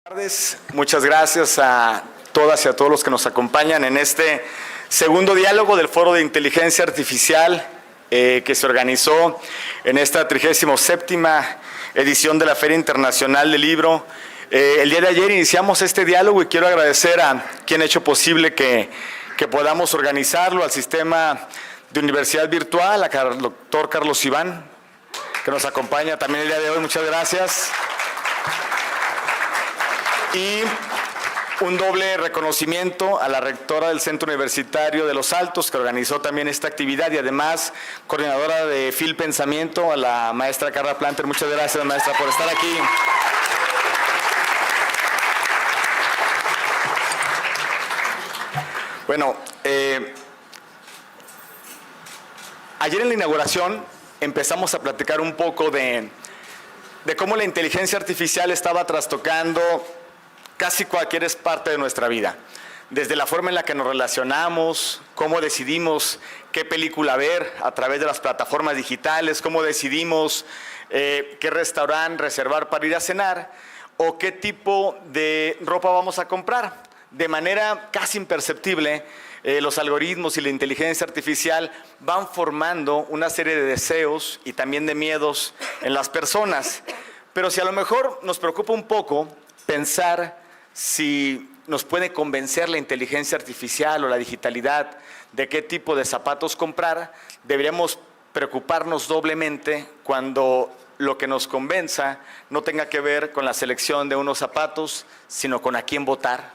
Buenas tardes, muchas gracias a todas y a todos los que nos acompañan en este segundo diálogo del Foro de Inteligencia Artificial que se organizó en esta 37ª edición de la Feria Internacional del Libro. El día de ayer iniciamos este diálogo y quiero agradecer a quien ha hecho posible que podamos organizarlo, al sistema de universidad virtual, al doctor Carlos Iván, que nos acompaña también el día de hoy. Muchas gracias. Y un doble reconocimiento a la rectora del Centro Universitario de Los Altos, que organizó también esta actividad, y además coordinadora de FIL Pensamiento, a la maestra Carla Planter. Muchas gracias, maestra, por estar aquí. Bueno, ayer en la inauguración empezamos a platicar un poco de cómo la inteligencia artificial estaba trastocando casi cualquier parte de nuestra vida, desde la forma en la que nos relacionamos, cómo decidimos qué película ver a través de las plataformas digitales, cómo decidimos qué restaurante reservar para ir a cenar o qué tipo de ropa vamos a comprar. De manera casi imperceptible, los algoritmos y la inteligencia artificial van formando una serie de deseos y también de miedos en las personas. Pero si a lo mejor nos preocupa un poco pensar si nos puede convencer la inteligencia artificial o la digitalidad de qué tipo de zapatos comprar, deberíamos preocuparnos doblemente cuando lo que nos convenza no tenga que ver con la selección de unos zapatos, sino con a quién votar,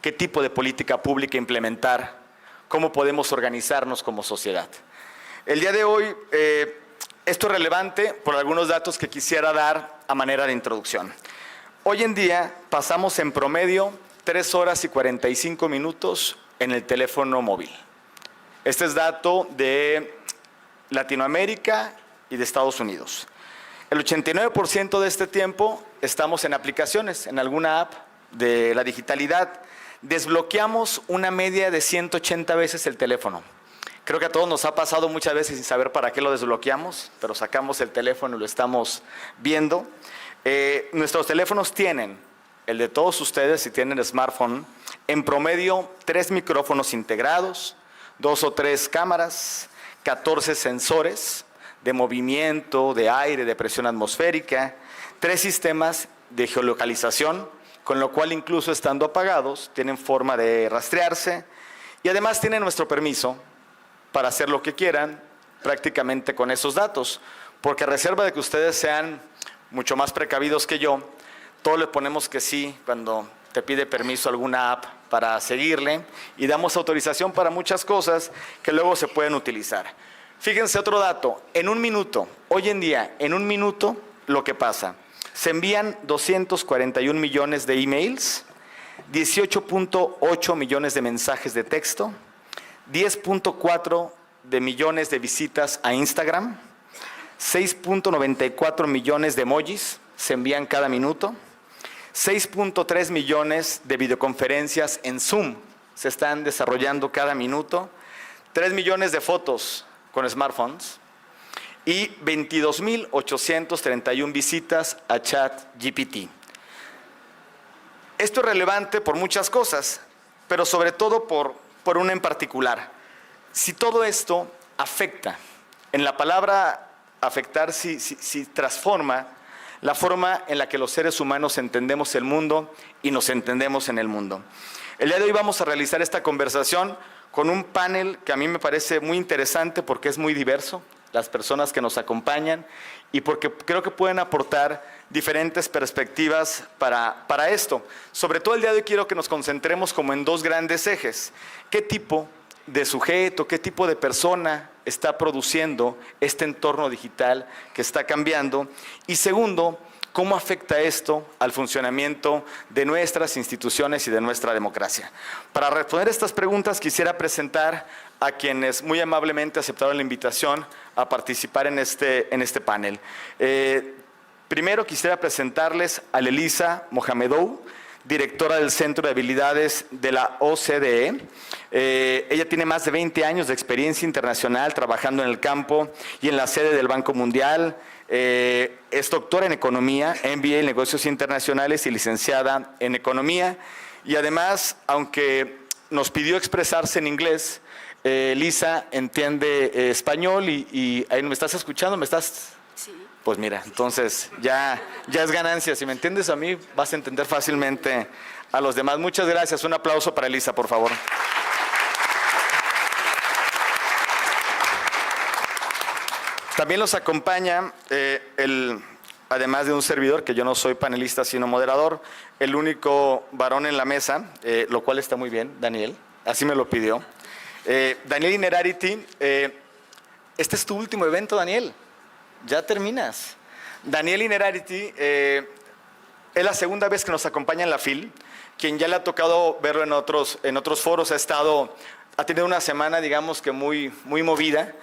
qué tipo de política pública implementar, cómo podemos organizarnos como sociedad. El día de hoy, esto es relevante por algunos datos que quisiera dar a manera de introducción. Hoy en día pasamos en promedio 3 horas y 45 minutos en el teléfono móvil. Este es dato de Latinoamérica y de Estados Unidos. El 89% de este tiempo estamos en aplicaciones, en alguna app de la digitalidad. Desbloqueamos una media de 180 veces el teléfono. Creo que a todos nos ha pasado muchas veces sin saber para qué lo desbloqueamos, pero sacamos el teléfono y lo estamos viendo. Nuestros teléfonos tienen, el de todos ustedes si tienen smartphone, en promedio 3 micrófonos integrados, 2 o 3 cámaras, 14 sensores de movimiento, de aire, de presión atmosférica, 3 sistemas de geolocalización, con lo cual incluso estando apagados tienen forma de rastrearse, y además tienen nuestro permiso para hacer lo que quieran prácticamente con esos datos, porque a reserva de que ustedes sean mucho más precavidos que yo, todos le ponemos que sí cuando te pide permiso alguna app para seguirle, y damos autorización para muchas cosas que luego se pueden utilizar. Fíjense otro dato, en un minuto, hoy en día, en un minuto, lo que pasa, se envían 241 millones de emails, 18.8 millones de mensajes de texto, 10.4 de millones de visitas a Instagram, 6.94 millones de emojis se envían cada minuto, 6.3 millones de videoconferencias en Zoom se están desarrollando cada minuto, 3 millones de fotos con smartphones y 22.831 visitas a ChatGPT. Esto es relevante por muchas cosas, pero sobre todo por una en particular. Si todo esto afecta, en la palabra afectar si transforma la forma en la que los seres humanos entendemos el mundo y nos entendemos en el mundo. El día de hoy vamos a realizar esta conversación con un panel que a mí me parece muy interesante porque es muy diverso, las personas que nos acompañan, y porque creo que pueden aportar diferentes perspectivas para esto. Sobre todo el día de hoy quiero que nos concentremos como en 2 grandes ejes. ¿Qué tipo de sujeto, qué tipo de persona está produciendo este entorno digital que está cambiando? Y segundo, ¿cómo afecta esto al funcionamiento de nuestras instituciones y de nuestra democracia? Para responder estas preguntas quisiera presentar a quienes muy amablemente aceptaron la invitación a participar en este panel. Primero quisiera presentarles a Elisa Mohamedou, directora del Centro de Habilidades de la OCDE. Ella tiene más de 20 años de experiencia internacional trabajando en el campo y en la sede del Banco Mundial, Es doctora en Economía, MBA en Negocios Internacionales y licenciada en Economía. Y además, aunque nos pidió expresarse en inglés, Lisa entiende español y ahí me estás escuchando, ¿me estás? Sí. Pues mira, entonces ya es ganancia. Si me entiendes a mí, vas a entender fácilmente a los demás. Muchas gracias. Un aplauso para Lisa, por favor. También los acompaña además de un servidor, que yo no soy panelista sino moderador, el único varón en la mesa, lo cual está muy bien, Daniel, así me lo pidió. Daniel Innerarity, este es tu último evento, Daniel, ya terminas. Daniel Innerarity es la segunda vez que nos acompaña en la FIL, quien ya le ha tocado verlo en otros foros, ha tenido una semana, digamos que muy movida.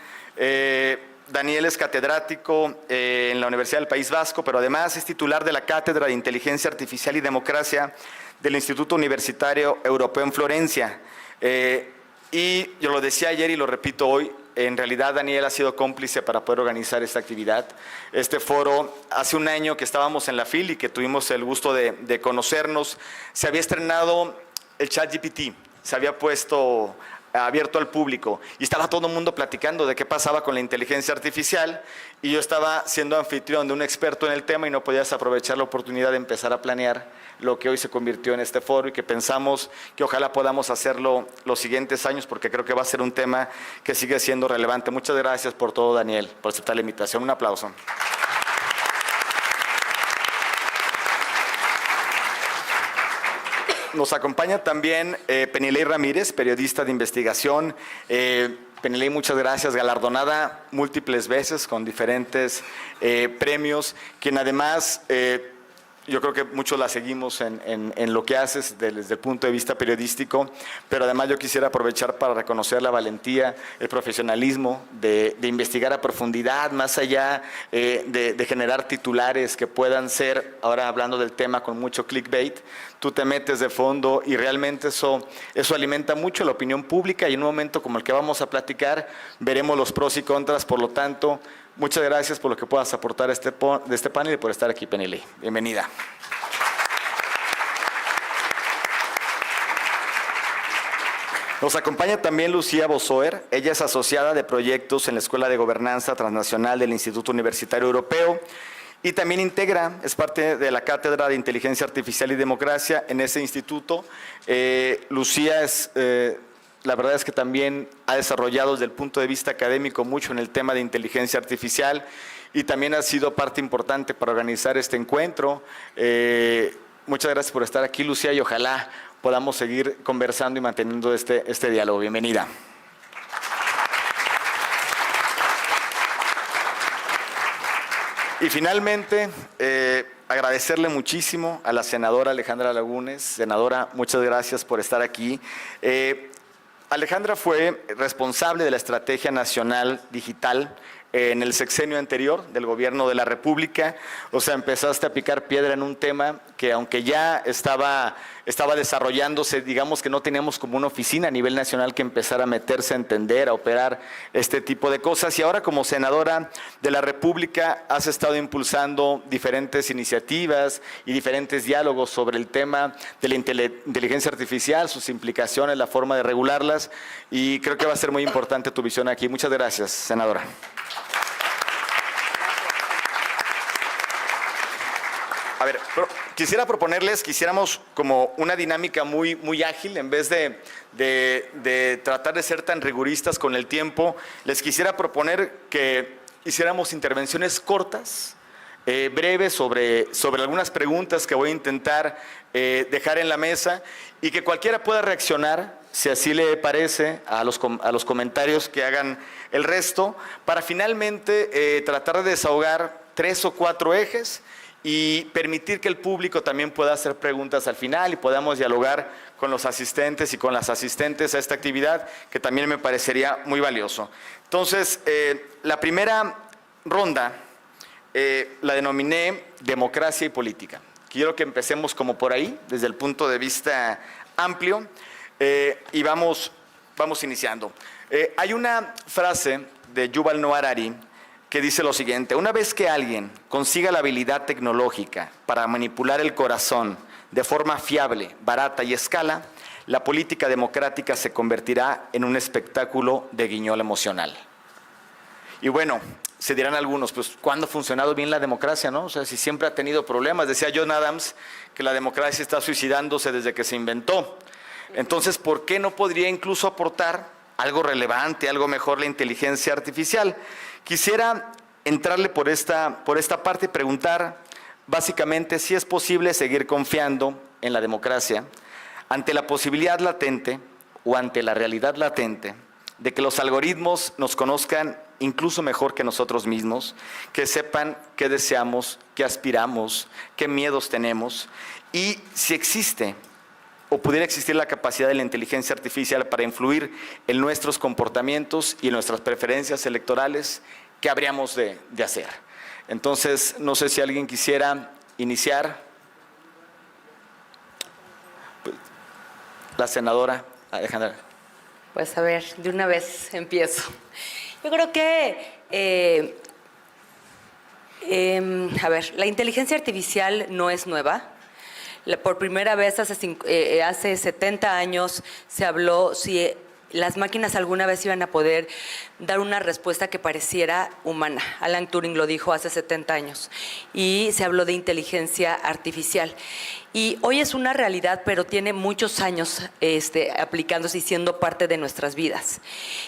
Daniel es catedrático en la Universidad del País Vasco, pero además es titular de la Cátedra de Inteligencia Artificial y Democracia del Instituto Universitario Europeo en Florencia. Y yo lo decía ayer y lo repito hoy, en realidad Daniel ha sido cómplice para poder organizar esta actividad. Este foro, hace un año que estábamos en la FIL y que tuvimos el gusto de conocernos, se había estrenado el ChatGPT, se había puesto abierto al público y estaba todo el mundo platicando de qué pasaba con la inteligencia artificial y yo estaba siendo anfitrión de un experto en el tema y no podías aprovechar la oportunidad de empezar a planear lo que hoy se convirtió en este foro y que pensamos que ojalá podamos hacerlo los siguientes años porque creo que va a ser un tema que sigue siendo relevante. Muchas gracias por todo, Daniel, por aceptar la invitación. Un aplauso. Nos acompaña también Penilei Ramírez, periodista de investigación. Penilei, muchas gracias, galardonada múltiples veces con diferentes premios, quien además, yo creo que muchos la seguimos en lo que haces desde el punto de vista periodístico, pero además yo quisiera aprovechar para reconocer la valentía, el profesionalismo de investigar a profundidad, más allá de generar titulares que puedan ser, ahora hablando del tema con mucho clickbait, tú te metes de fondo y realmente eso alimenta mucho la opinión pública y en un momento como el que vamos a platicar veremos los pros y contras, por lo tanto, muchas gracias por lo que puedas aportar de este panel y por estar aquí, Penilei. Bienvenida. Nos acompaña también Lucía Bosoer. Ella es asociada de proyectos en la Escuela de Gobernanza Transnacional del Instituto Universitario Europeo y también es parte de la Cátedra de Inteligencia Artificial y Democracia en ese instituto. Lucía la verdad es que también ha desarrollado desde el punto de vista académico mucho en el tema de inteligencia artificial y también ha sido parte importante para organizar este encuentro. Muchas gracias por estar aquí, Lucía, y ojalá podamos seguir conversando y manteniendo este diálogo. Bienvenida. Y finalmente, agradecerle muchísimo a la senadora Alejandra Lagunes. Senadora, muchas gracias por estar aquí. Alejandra fue responsable de la Estrategia Nacional Digital en el sexenio anterior del Gobierno de la República. O sea, empezaste a picar piedra en un tema que aunque ya estaba desarrollándose, digamos que no teníamos como una oficina a nivel nacional que empezara a meterse a entender, a operar este tipo de cosas. Y ahora como senadora de la República has estado impulsando diferentes iniciativas y diferentes diálogos sobre el tema de la inteligencia artificial, sus implicaciones, la forma de regularlas. Y creo que va a ser muy importante tu visión aquí. Muchas gracias, senadora. A ver, quisiéramos como una dinámica muy ágil, en vez de tratar de ser tan riguristas con el tiempo, les quisiera proponer que hiciéramos intervenciones cortas, breves, sobre algunas preguntas que voy a intentar dejar en la mesa y que cualquiera pueda reaccionar, si así le parece, a los comentarios que hagan el resto, para finalmente tratar de desahogar 3 o 4 ejes y permitir que el público también pueda hacer preguntas al final y podamos dialogar con los asistentes y con las asistentes a esta actividad, que también me parecería muy valioso. Entonces, la primera ronda la denominé democracia y política. Quiero que empecemos como por ahí, desde el punto de vista amplio, y vamos iniciando. Hay una frase de Yuval Noah Harari que dice lo siguiente: una vez que alguien consiga la habilidad tecnológica para manipular el corazón de forma fiable, barata y a escala, la política democrática se convertirá en un espectáculo de guiñol emocional. Y bueno, se dirán algunos, pues, ¿cuándo ha funcionado bien la democracia, no? O sea, si siempre ha tenido problemas. Decía John Adams que la democracia está suicidándose desde que se inventó. Entonces, ¿por qué no podría incluso aportar algo relevante, algo mejor la inteligencia artificial? Quisiera entrarle por esta parte y preguntar básicamente si es posible seguir confiando en la democracia ante la posibilidad latente o ante la realidad latente de que los algoritmos nos conozcan incluso mejor que nosotros mismos, que sepan qué deseamos, qué aspiramos, qué miedos tenemos, y si existe o pudiera existir la capacidad de la inteligencia artificial para influir en nuestros comportamientos y en nuestras preferencias electorales, ¿qué habríamos de hacer? Entonces, no sé si alguien quisiera iniciar. La senadora Alejandra. Pues a ver, de una vez empiezo. Yo creo que, a ver, la inteligencia artificial no es nueva. Por primera vez hace 70 años se habló si las máquinas alguna vez iban a poder dar una respuesta que pareciera humana. Alan Turing lo dijo hace 70 años. Y se habló de inteligencia artificial. Y hoy es una realidad, pero tiene muchos años aplicándose y siendo parte de nuestras vidas.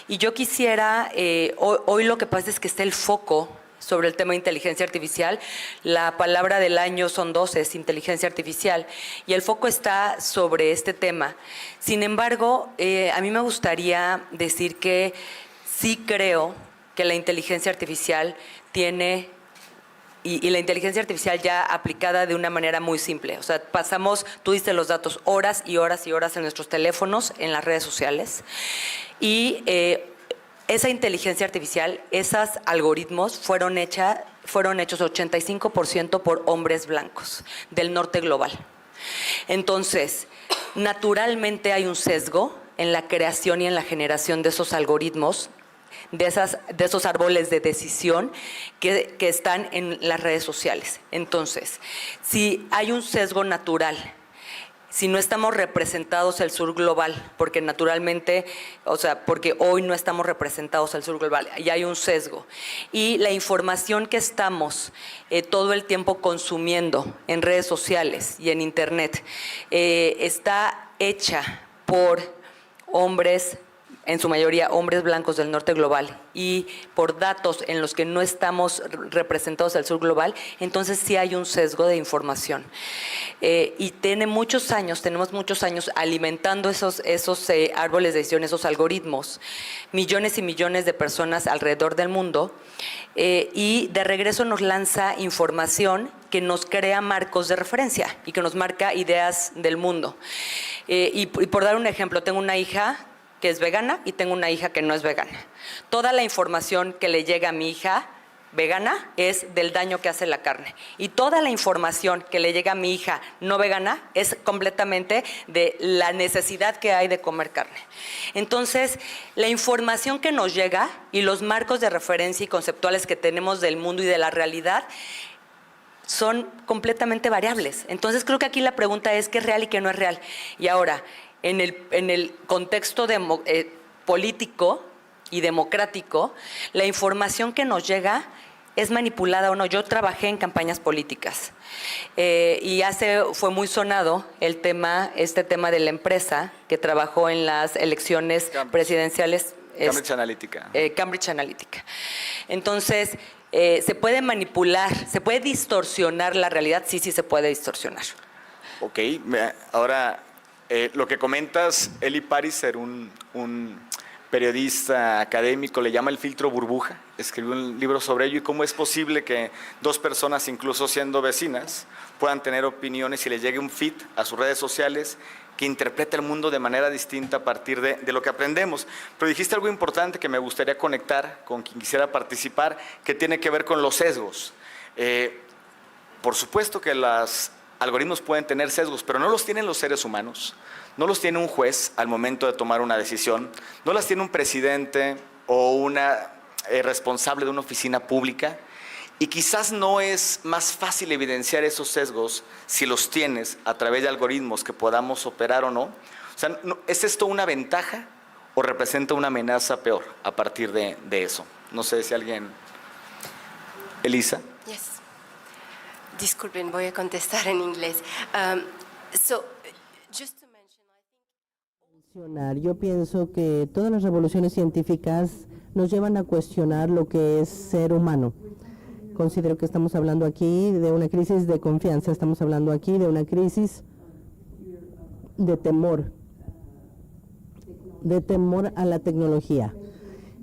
Y yo quisiera, hoy lo que pasa es que está el foco sobre el tema de inteligencia artificial. La palabra del año son 12, es inteligencia artificial, y el foco está sobre este tema. Sin embargo, a mí me gustaría decir que sí creo que la inteligencia artificial tiene, y la inteligencia artificial ya aplicada de una manera muy simple. O sea, pasamos, tú diste los datos, horas y horas y horas en nuestros teléfonos, en las redes sociales, y esa inteligencia artificial, esos algoritmos fueron hechos 85% por hombres blancos del norte global. Entonces, naturalmente hay un sesgo en la creación y en la generación de esos algoritmos, de esos árboles de decisión que están en las redes sociales. Entonces, si hay un sesgo natural, si no estamos representados el sur global, porque naturalmente, o sea, porque hoy no estamos representados el sur global, y hay un sesgo. Y la información que estamos todo el tiempo consumiendo en redes sociales y en internet está hecha por hombres, en su mayoría hombres blancos del norte global, y por datos en los que no estamos representados al sur global, entonces sí hay un sesgo de información. Y tenemos muchos años alimentando esos árboles de decisión, esos algoritmos, millones y millones de personas alrededor del mundo, y de regreso nos lanza información que nos crea marcos de referencia y que nos marca ideas del mundo. Y por dar un ejemplo, tengo una hija que es vegana y tengo una hija que no es vegana. Toda la información que le llega a mi hija vegana es del daño que hace la carne. Y toda la información que le llega a mi hija no vegana es completamente de la necesidad que hay de comer carne. Entonces, la información que nos llega y los marcos de referencia y conceptuales que tenemos del mundo y de la realidad son completamente variables. Entonces, creo que aquí la pregunta es qué es real y qué no es real. Y ahora, en el contexto político y democrático, la información que nos llega es manipulada o no. Yo trabajé en campañas políticas y fue muy sonado este tema de la empresa que trabajó en las elecciones presidenciales. Cambridge Analytica. Cambridge Analytica. Entonces, ¿se puede manipular, se puede distorsionar la realidad? Sí, sí se puede distorsionar. Ok, ahora lo que comentas, Eli Pariser, un periodista académico, le llama el filtro burbuja, escribió un libro sobre ello y cómo es posible que dos personas, incluso siendo vecinas, puedan tener opiniones y les llegue un feed a sus redes sociales que interpreta el mundo de manera distinta a partir de lo que aprendemos. Pero dijiste algo importante que me gustaría conectar con quien quisiera participar, que tiene que ver con los sesgos. Por supuesto que los algoritmos pueden tener sesgos, pero no los tienen los seres humanos, no los tiene un juez al momento de tomar una decisión, no las tiene un presidente o una responsable de una oficina pública y quizás no es más fácil evidenciar esos sesgos si los tienes a través de algoritmos que podamos operar o no. O sea, ¿es esto una ventaja o representa una amenaza peor a partir de eso? No sé si alguien... Elisa. Yes. Disculpen, voy a contestar en inglés. Just to mention, yo pienso que todas las revoluciones científicas nos llevan a cuestionar lo que es ser humano. Considero que estamos hablando aquí de una crisis de confianza, estamos hablando aquí de una crisis de temor a la tecnología.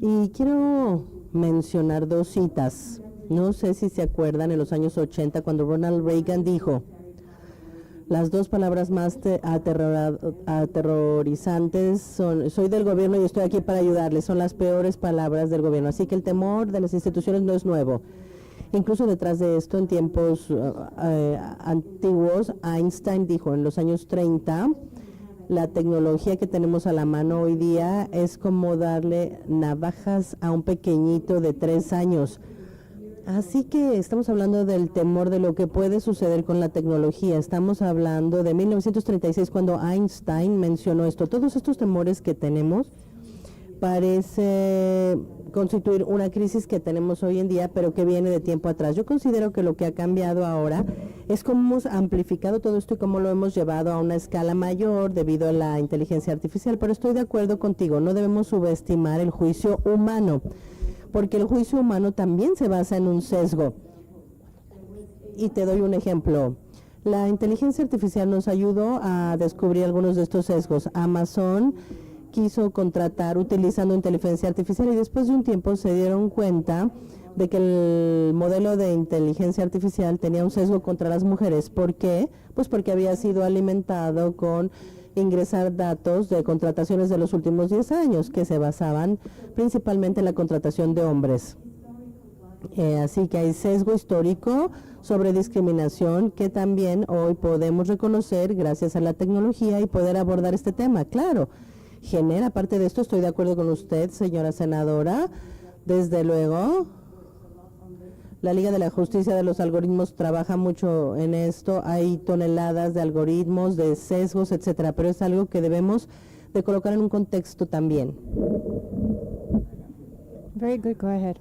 Y quiero mencionar dos citas. No sé si se acuerdan en los años 80 cuando Ronald Reagan dijo: las dos palabras más aterrorizantes son soy del gobierno y estoy aquí para ayudarles, son las peores palabras del gobierno. Así que el temor de las instituciones no es nuevo. Incluso detrás de esto, en tiempos antiguos, Einstein dijo en los años 30, la tecnología que tenemos a la mano hoy día es como darle navajas a un pequeñito de 3 años. Así que estamos hablando del temor de lo que puede suceder con la tecnología. Estamos hablando de 1936 cuando Einstein mencionó esto. Todos estos temores que tenemos parece constituir una crisis que tenemos hoy en día, pero que viene de tiempo atrás. Yo considero que lo que ha cambiado ahora es cómo hemos amplificado todo esto y cómo lo hemos llevado a una escala mayor debido a la inteligencia artificial. Pero estoy de acuerdo contigo, no debemos subestimar el juicio humano, porque el juicio humano también se basa en un sesgo. Y te doy un ejemplo. La inteligencia artificial nos ayudó a descubrir algunos de estos sesgos. Amazon quiso contratar utilizando inteligencia artificial y después de un tiempo se dieron cuenta de que el modelo de inteligencia artificial tenía un sesgo contra las mujeres. ¿Por qué? Pues porque había sido alimentado con ingresar datos de contrataciones de los últimos 10 años que se basaban principalmente en la contratación de hombres. Así que hay sesgo histórico sobre discriminación que también hoy podemos reconocer gracias a la tecnología y poder abordar este tema. Claro, genera parte de esto, estoy de acuerdo con usted, señora senadora. Desde luego, la Liga de la Justicia de los Algoritmos trabaja mucho en esto. Hay toneladas de algoritmos, de sesgos, etcétera, pero es algo que debemos de colocar en un contexto también. Very good, go ahead.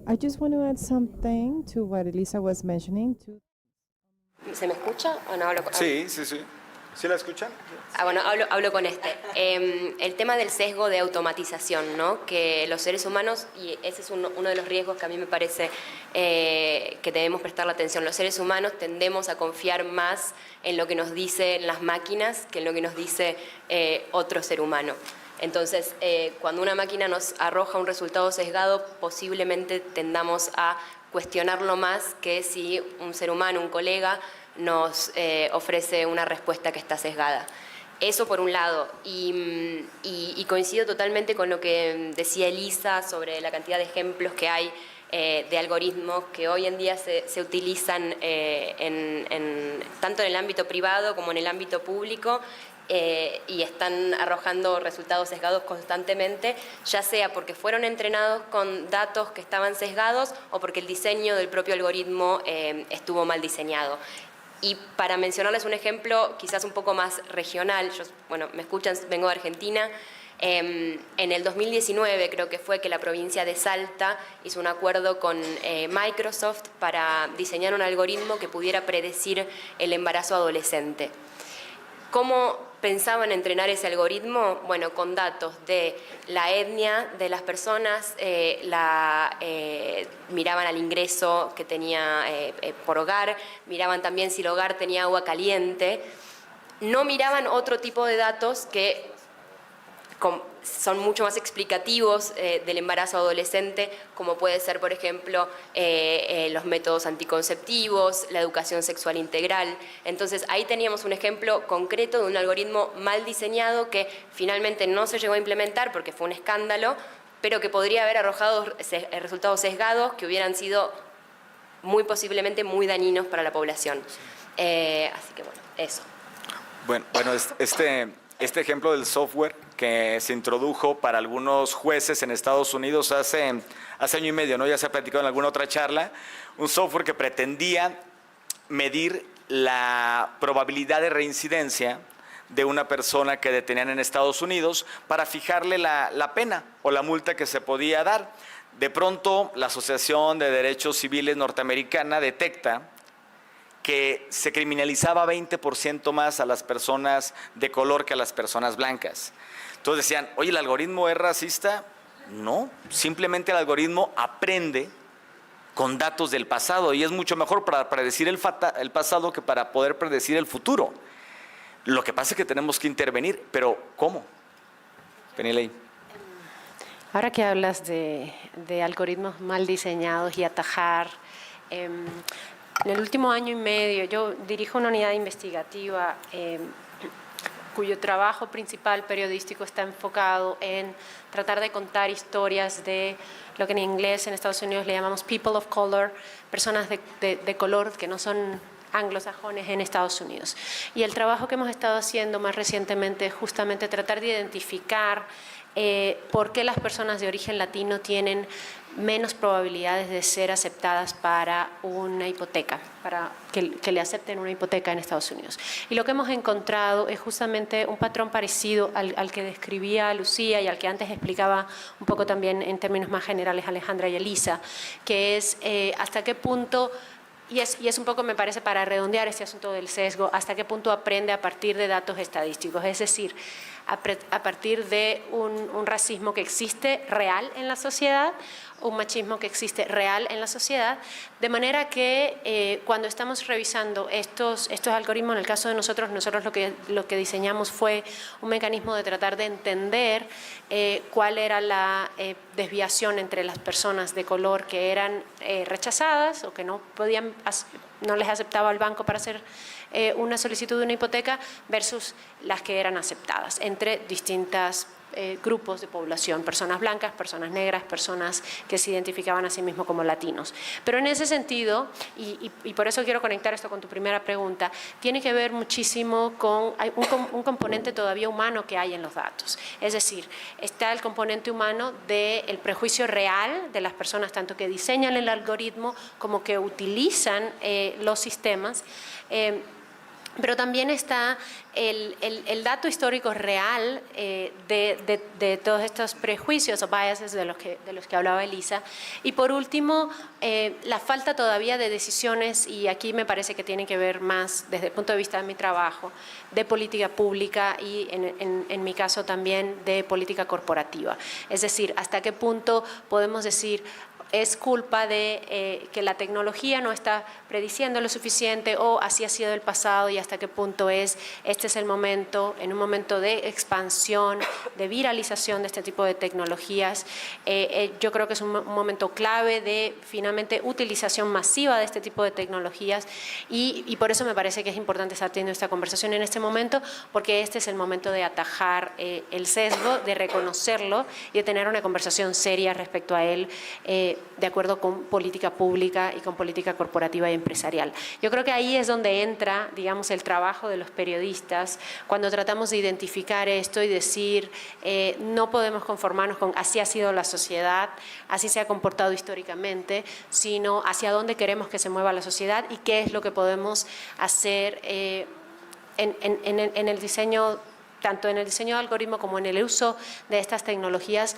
I just want to add something to what Elisa was mentioning. ¿Se me escucha o no hablo con...? Sí. ¿Sí la escuchan? Bueno, hablo con este. El tema del sesgo de automatización, ¿no? Que los seres humanos, y ese es uno de los riesgos que a mí me parece que debemos prestarle atención. Los seres humanos tendemos a confiar más en lo que nos dicen las máquinas que en lo que nos dice otro ser humano. Entonces, cuando una máquina nos arroja un resultado sesgado, posiblemente tendamos a cuestionarlo más que si un ser humano, un colega, nos ofrece una respuesta que está sesgada. Eso por un lado, y coincido totalmente con lo que decía Elisa sobre la cantidad de ejemplos que hay de algoritmos que hoy en día se utilizan tanto en el ámbito privado como en el ámbito público, y están arrojando resultados sesgados constantemente, ya sea porque fueron entrenados con datos que estaban sesgados o porque el diseño del propio algoritmo estuvo mal diseñado. Y para mencionarles un ejemplo quizás un poco más regional, me escuchan, vengo de Argentina. En el 2019 creo que fue que la provincia de Salta hizo un acuerdo con Microsoft para diseñar un algoritmo que pudiera predecir el embarazo adolescente. ¿Cómo pensaban entrenar ese algoritmo? Bueno, con datos de la etnia de las personas, miraban al ingreso que tenía por hogar, miraban también si el hogar tenía agua caliente, no miraban otro tipo de datos que son mucho más explicativos del embarazo adolescente, como puede ser, por ejemplo, los métodos anticonceptivos, la educación sexual integral. Entonces, ahí teníamos un ejemplo concreto de un algoritmo mal diseñado que finalmente no se llegó a implementar porque fue un escándalo, pero que podría haber arrojado resultados sesgados que hubieran sido muy posiblemente muy dañinos para la población. Así que bueno, eso. Bueno, este ejemplo del software que se introdujo para algunos jueces en Estados Unidos hace año y medio, ¿no? Ya se ha platicado en alguna otra charla, un software que pretendía medir la probabilidad de reincidencia de una persona que detenían en Estados Unidos para fijarle la pena o la multa que se podía dar. De pronto, la Asociación de Derechos Civiles norteamericana detecta que se criminalizaba 20% más a las personas de color que a las personas blancas. Entonces decían, oye, ¿el algoritmo es racista? No, simplemente el algoritmo aprende con datos del pasado y es mucho mejor para predecir el pasado que para poder predecir el futuro. Lo que pasa es que tenemos que intervenir, pero ¿cómo? Penilei. Ahora que hablas de algoritmos mal diseñados y atajar, en el último año y medio yo dirijo una unidad investigativa cuyo trabajo principal periodístico está enfocado en tratar de contar historias de lo que en inglés en Estados Unidos le llamamos people of color, personas de color que no son anglosajones en Estados Unidos. Y el trabajo que hemos estado haciendo más recientemente es justamente tratar de identificar por qué las personas de origen latino tienen menos probabilidades de ser aceptadas para una hipoteca, para que le acepten una hipoteca en Estados Unidos. Y lo que hemos encontrado es justamente un patrón parecido al que describía Lucía y al que antes explicaba un poco también en términos más generales Alejandra y Elisa, que es hasta qué punto, y es un poco, me parece, para redondear este asunto del sesgo, hasta qué punto aprende a partir de datos estadísticos, es decir, a partir de un racismo que existe real en la sociedad, un machismo que existe real en la sociedad, de manera que cuando estamos revisando estos algoritmos, en el caso de nosotros lo que diseñamos fue un mecanismo de tratar de entender cuál era la desviación entre las personas de color que eran rechazadas o que no les aceptaba el banco para hacer una solicitud de una hipoteca versus las que eran aceptadas entre distintas grupos de población, personas blancas, personas negras, personas que se identificaban a sí mismos como latinos. Pero en ese sentido, y por eso quiero conectar esto con tu primera pregunta, tiene que ver muchísimo con un componente todavía humano que hay en los datos. Es decir, está el componente humano del prejuicio real de las personas, tanto que diseñan el algoritmo como que utilizan los sistemas. Pero también está el dato histórico real de todos estos prejuicios o biases de los que hablaba Elisa. Y por último, la falta todavía de decisiones, y aquí me parece que tiene que ver más desde el punto de vista de mi trabajo, de política pública y en mi caso también de política corporativa. Es decir, hasta qué punto podemos decir es culpa de que la tecnología no está prediciendo lo suficiente o así ha sido el pasado y hasta qué punto este es el momento, en un momento de expansión, de viralización de este tipo de tecnologías. Yo creo que es un momento clave de finalmente utilización masiva de este tipo de tecnologías y por eso me parece que es importante estar teniendo esta conversación en este momento, porque este es el momento de atajar el sesgo, de reconocerlo y de tener una conversación seria respecto a él, de acuerdo con política pública y con política corporativa y empresarial. Yo creo que ahí es donde entra, digamos, el trabajo de los periodistas, cuando tratamos de identificar esto y decir, no podemos conformarnos con así ha sido la sociedad, así se ha comportado históricamente, sino hacia dónde queremos que se mueva la sociedad y qué es lo que podemos hacer en el diseño, tanto en el diseño de algoritmo como en el uso de estas tecnologías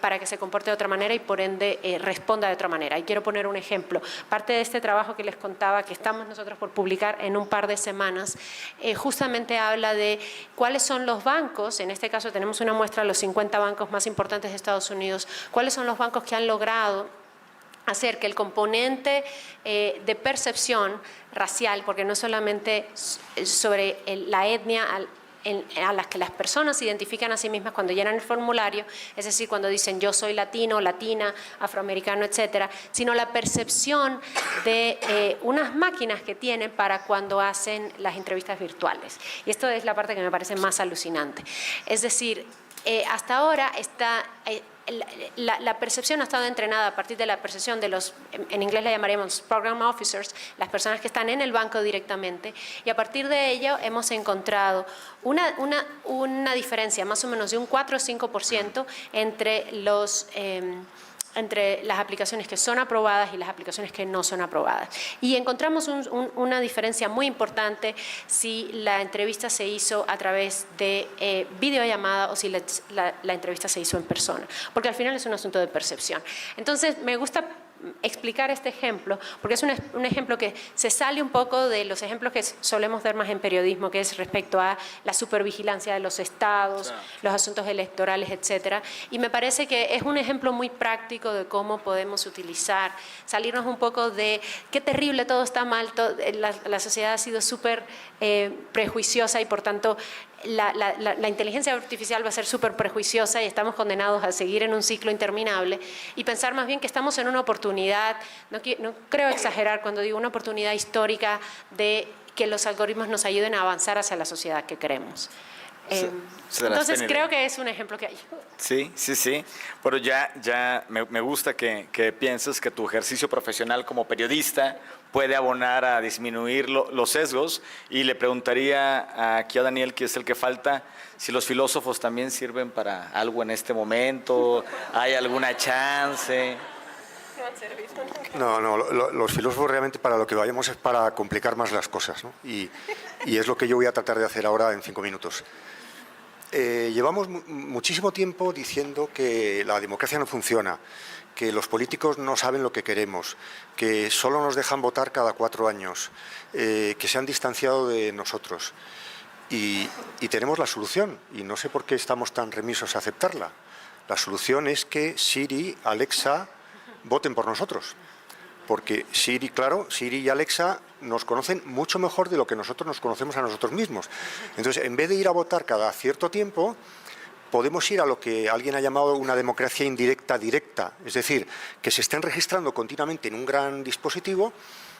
para que se comporte de otra manera y por ende responda de otra manera. Y quiero poner un ejemplo. Parte de este trabajo que les contaba, que estamos nosotros por publicar en un par de semanas, justamente habla de cuáles son los bancos, en este caso tenemos una muestra de los 50 bancos más importantes de Estados Unidos, cuáles son los bancos que han logrado hacer que el componente de percepción racial, porque no solamente sobre la etnia a las que las personas se identifican a sí mismas cuando llenan el formulario, es decir, cuando dicen yo soy latino, latina, afroamericano, etcétera, sino la percepción de unas máquinas que tienen para cuando hacen las entrevistas virtuales. Y esto es la parte que me parece más alucinante. Es decir, hasta ahora la percepción ha estado entrenada a partir de la percepción de los, en inglés le llamaríamos program officers, las personas que están en el banco directamente, y a partir de ello hemos encontrado una diferencia más o menos de un 4 o 5% entre las aplicaciones que son aprobadas y las aplicaciones que no son aprobadas. Y encontramos una diferencia muy importante si la entrevista se hizo a través de videollamada o si la entrevista se hizo en persona, porque al final es un asunto de percepción. Entonces, me gusta explicar este ejemplo, porque es un ejemplo que se sale un poco de los ejemplos que solemos ver más en periodismo, que es respecto a la supervigilancia de los estados, los asuntos electorales, etcétera. Y me parece que es un ejemplo muy práctico de cómo podemos utilizar, salirnos un poco de qué terrible, todo está mal, la sociedad ha sido súper prejuiciosa y por tanto la inteligencia artificial va a ser súper prejuiciosa y estamos condenados a seguir en un ciclo interminable, y pensar más bien que estamos en una oportunidad, no creo exagerar cuando digo una oportunidad histórica de que los algoritmos nos ayuden a avanzar hacia la sociedad que queremos. Entonces creo que es un ejemplo que hay. Sí. Pero ya me gusta que pienses que tu ejercicio profesional como periodista puede abonar a disminuir los sesgos, y le preguntaría aquí a Daniel, que es el que falta, si los filósofos también sirven para algo en este momento, ¿hay alguna chance? No, los filósofos realmente para lo que vayamos es para complicar más las cosas, ¿no? Y es lo que yo voy a tratar de hacer ahora en 5 minutos. Llevamos muchísimo tiempo diciendo que la democracia no funciona, que los políticos no saben lo que queremos, que solo nos dejan votar cada 4 años, que se han distanciado de nosotros. Y tenemos la solución, y no sé por qué estamos tan remisos a aceptarla. La solución es que Siri, Alexa, voten por nosotros. Porque Siri y Alexa nos conocen mucho mejor de lo que nosotros nos conocemos a nosotros mismos. Entonces, en vez de ir a votar cada cierto tiempo, podemos ir a lo que alguien ha llamado una democracia indirecta directa. Es decir, que se estén registrando continuamente en un gran dispositivo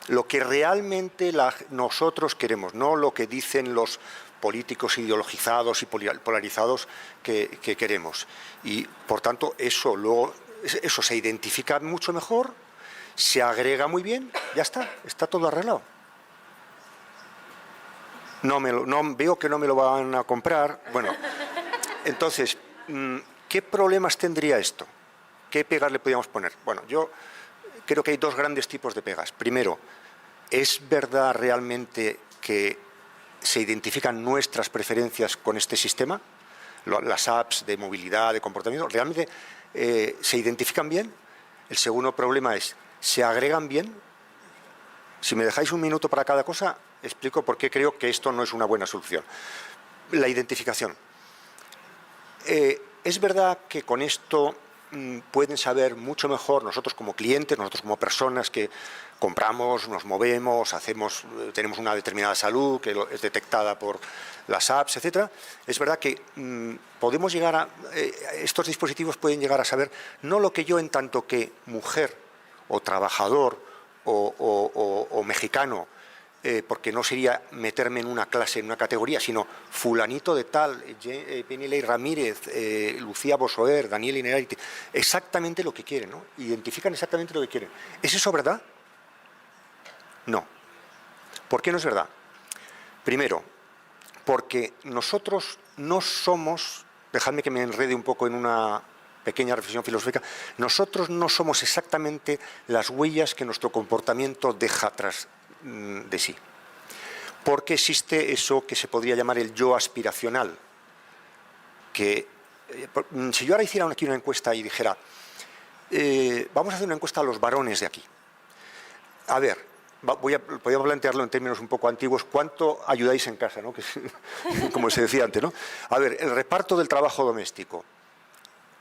lo que realmente nosotros queremos, no lo que dicen los políticos ideologizados y polarizados que queremos. Y, por tanto, eso se identifica mucho mejor, se agrega muy bien, ya está todo arreglado. No veo que no me lo van a comprar. Bueno, entonces, ¿qué problemas tendría esto? ¿Qué pegas le podríamos poner? Bueno, yo creo que hay 2 grandes tipos de pegas. Primero, ¿es verdad realmente que se identifican nuestras preferencias con este sistema? Las apps de movilidad, de comportamiento, ¿realmente se identifican bien? El segundo problema es, ¿se agregan bien? Si me dejáis un minuto para cada cosa, explico por qué creo que esto no es una buena solución. La identificación. Es verdad que con esto pueden saber mucho mejor nosotros como clientes, nosotros como personas que compramos, nos movemos, tenemos una determinada salud que es detectada por las apps, etcétera. Es verdad que podemos llegar estos dispositivos pueden llegar a saber no lo que yo en tanto que mujer o trabajador o mexicano, porque no sería meterme en una clase, en una categoría, sino fulanito de tal, Penilei Ramírez, Lucía Bosoer, Daniel Inerarity, exactamente lo que quieren, ¿no? Identifican exactamente lo que quieren. ¿Es eso verdad? No. ¿Por qué no es verdad? Primero, porque nosotros no somos, dejadme que me enrede un poco en una pequeña reflexión filosófica, nosotros no somos exactamente las huellas que nuestro comportamiento deja tras de sí. Porque existe eso que se podría llamar el yo aspiracional. Que si yo ahora hiciera aquí una encuesta y dijera, vamos a hacer una encuesta a los varones de aquí. A ver, podríamos plantearlo en términos un poco antiguos, ¿cuánto ayudáis en casa, ¿no? Que como se decía antes, ¿no? A ver, el reparto del trabajo doméstico.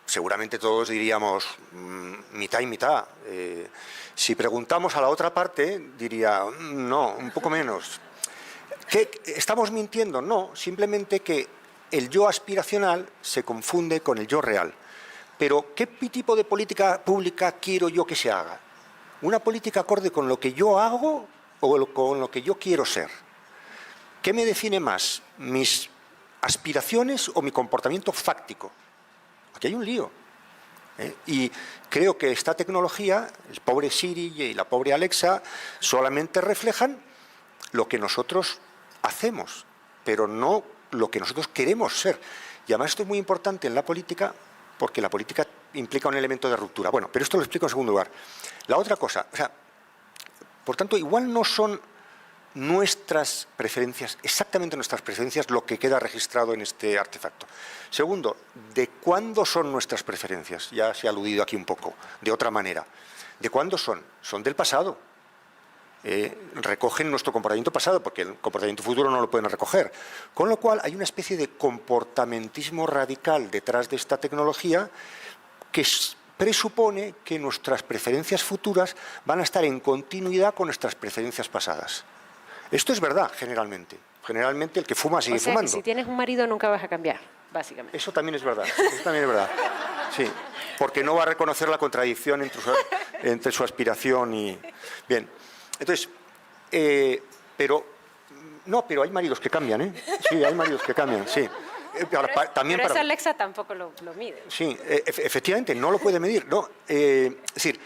Seguramente todos diríamos mitad y mitad. Si preguntamos a la otra parte, diría, no, un poco menos. ¿Qué, ¿Estamos mintiendo? No, simplemente que el yo aspiracional se confunde con el yo real. Pero, ¿qué tipo de política pública quiero yo que se haga? ¿Una política acorde con lo que yo hago o con lo que yo quiero ser? ¿Qué me define más? ¿Mis aspiraciones o mi comportamiento fáctico? Aquí hay un lío. Y creo que esta tecnología, el pobre Siri y la pobre Alexa, solamente reflejan lo que nosotros hacemos, pero no lo que nosotros queremos ser. Y además esto es muy importante en la política, porque la política implica un elemento de ruptura. Bueno, pero esto lo explico en segundo lugar. La otra cosa, o sea, por tanto, igual no son nuestras preferencias, exactamente nuestras preferencias, lo que queda registrado en este artefacto. Segundo, ¿de cuándo son nuestras preferencias? Ya se ha aludido aquí un poco, de otra manera. ¿De cuándo son? Son del pasado. Recogen nuestro comportamiento pasado, porque el comportamiento futuro no lo pueden recoger. Con lo cual, hay una especie de comportamentismo radical detrás de esta tecnología que presupone que nuestras preferencias futuras van a estar en continuidad con nuestras preferencias pasadas. Esto es verdad, generalmente. Generalmente el que fuma sigue fumando. Que si tienes un marido nunca vas a cambiar, básicamente. Eso también es verdad. Eso también es verdad. Sí, porque no va a reconocer la contradicción entre su aspiración y... Bien, entonces, pero hay maridos que cambian, ¿eh? Sí, hay maridos que cambian, sí. Pero esa Alexa tampoco lo mide. Sí, efectivamente, no lo puede medir. No, es decir,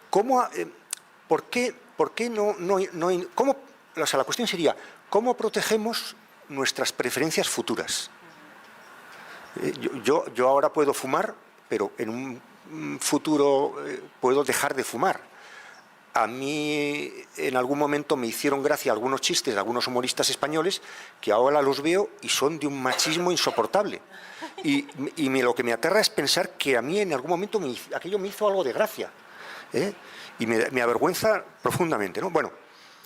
¿por qué no cómo, o sea, la cuestión sería, ¿cómo protegemos nuestras preferencias futuras? Yo ahora puedo fumar, pero en un futuro puedo dejar de fumar. A mí en algún momento me hicieron gracia algunos chistes de algunos humoristas españoles que ahora los veo y son de un machismo insoportable. Y lo que me aterra es pensar que a mí en algún momento aquello me hizo algo de gracia. Y me avergüenza profundamente, ¿no? Bueno,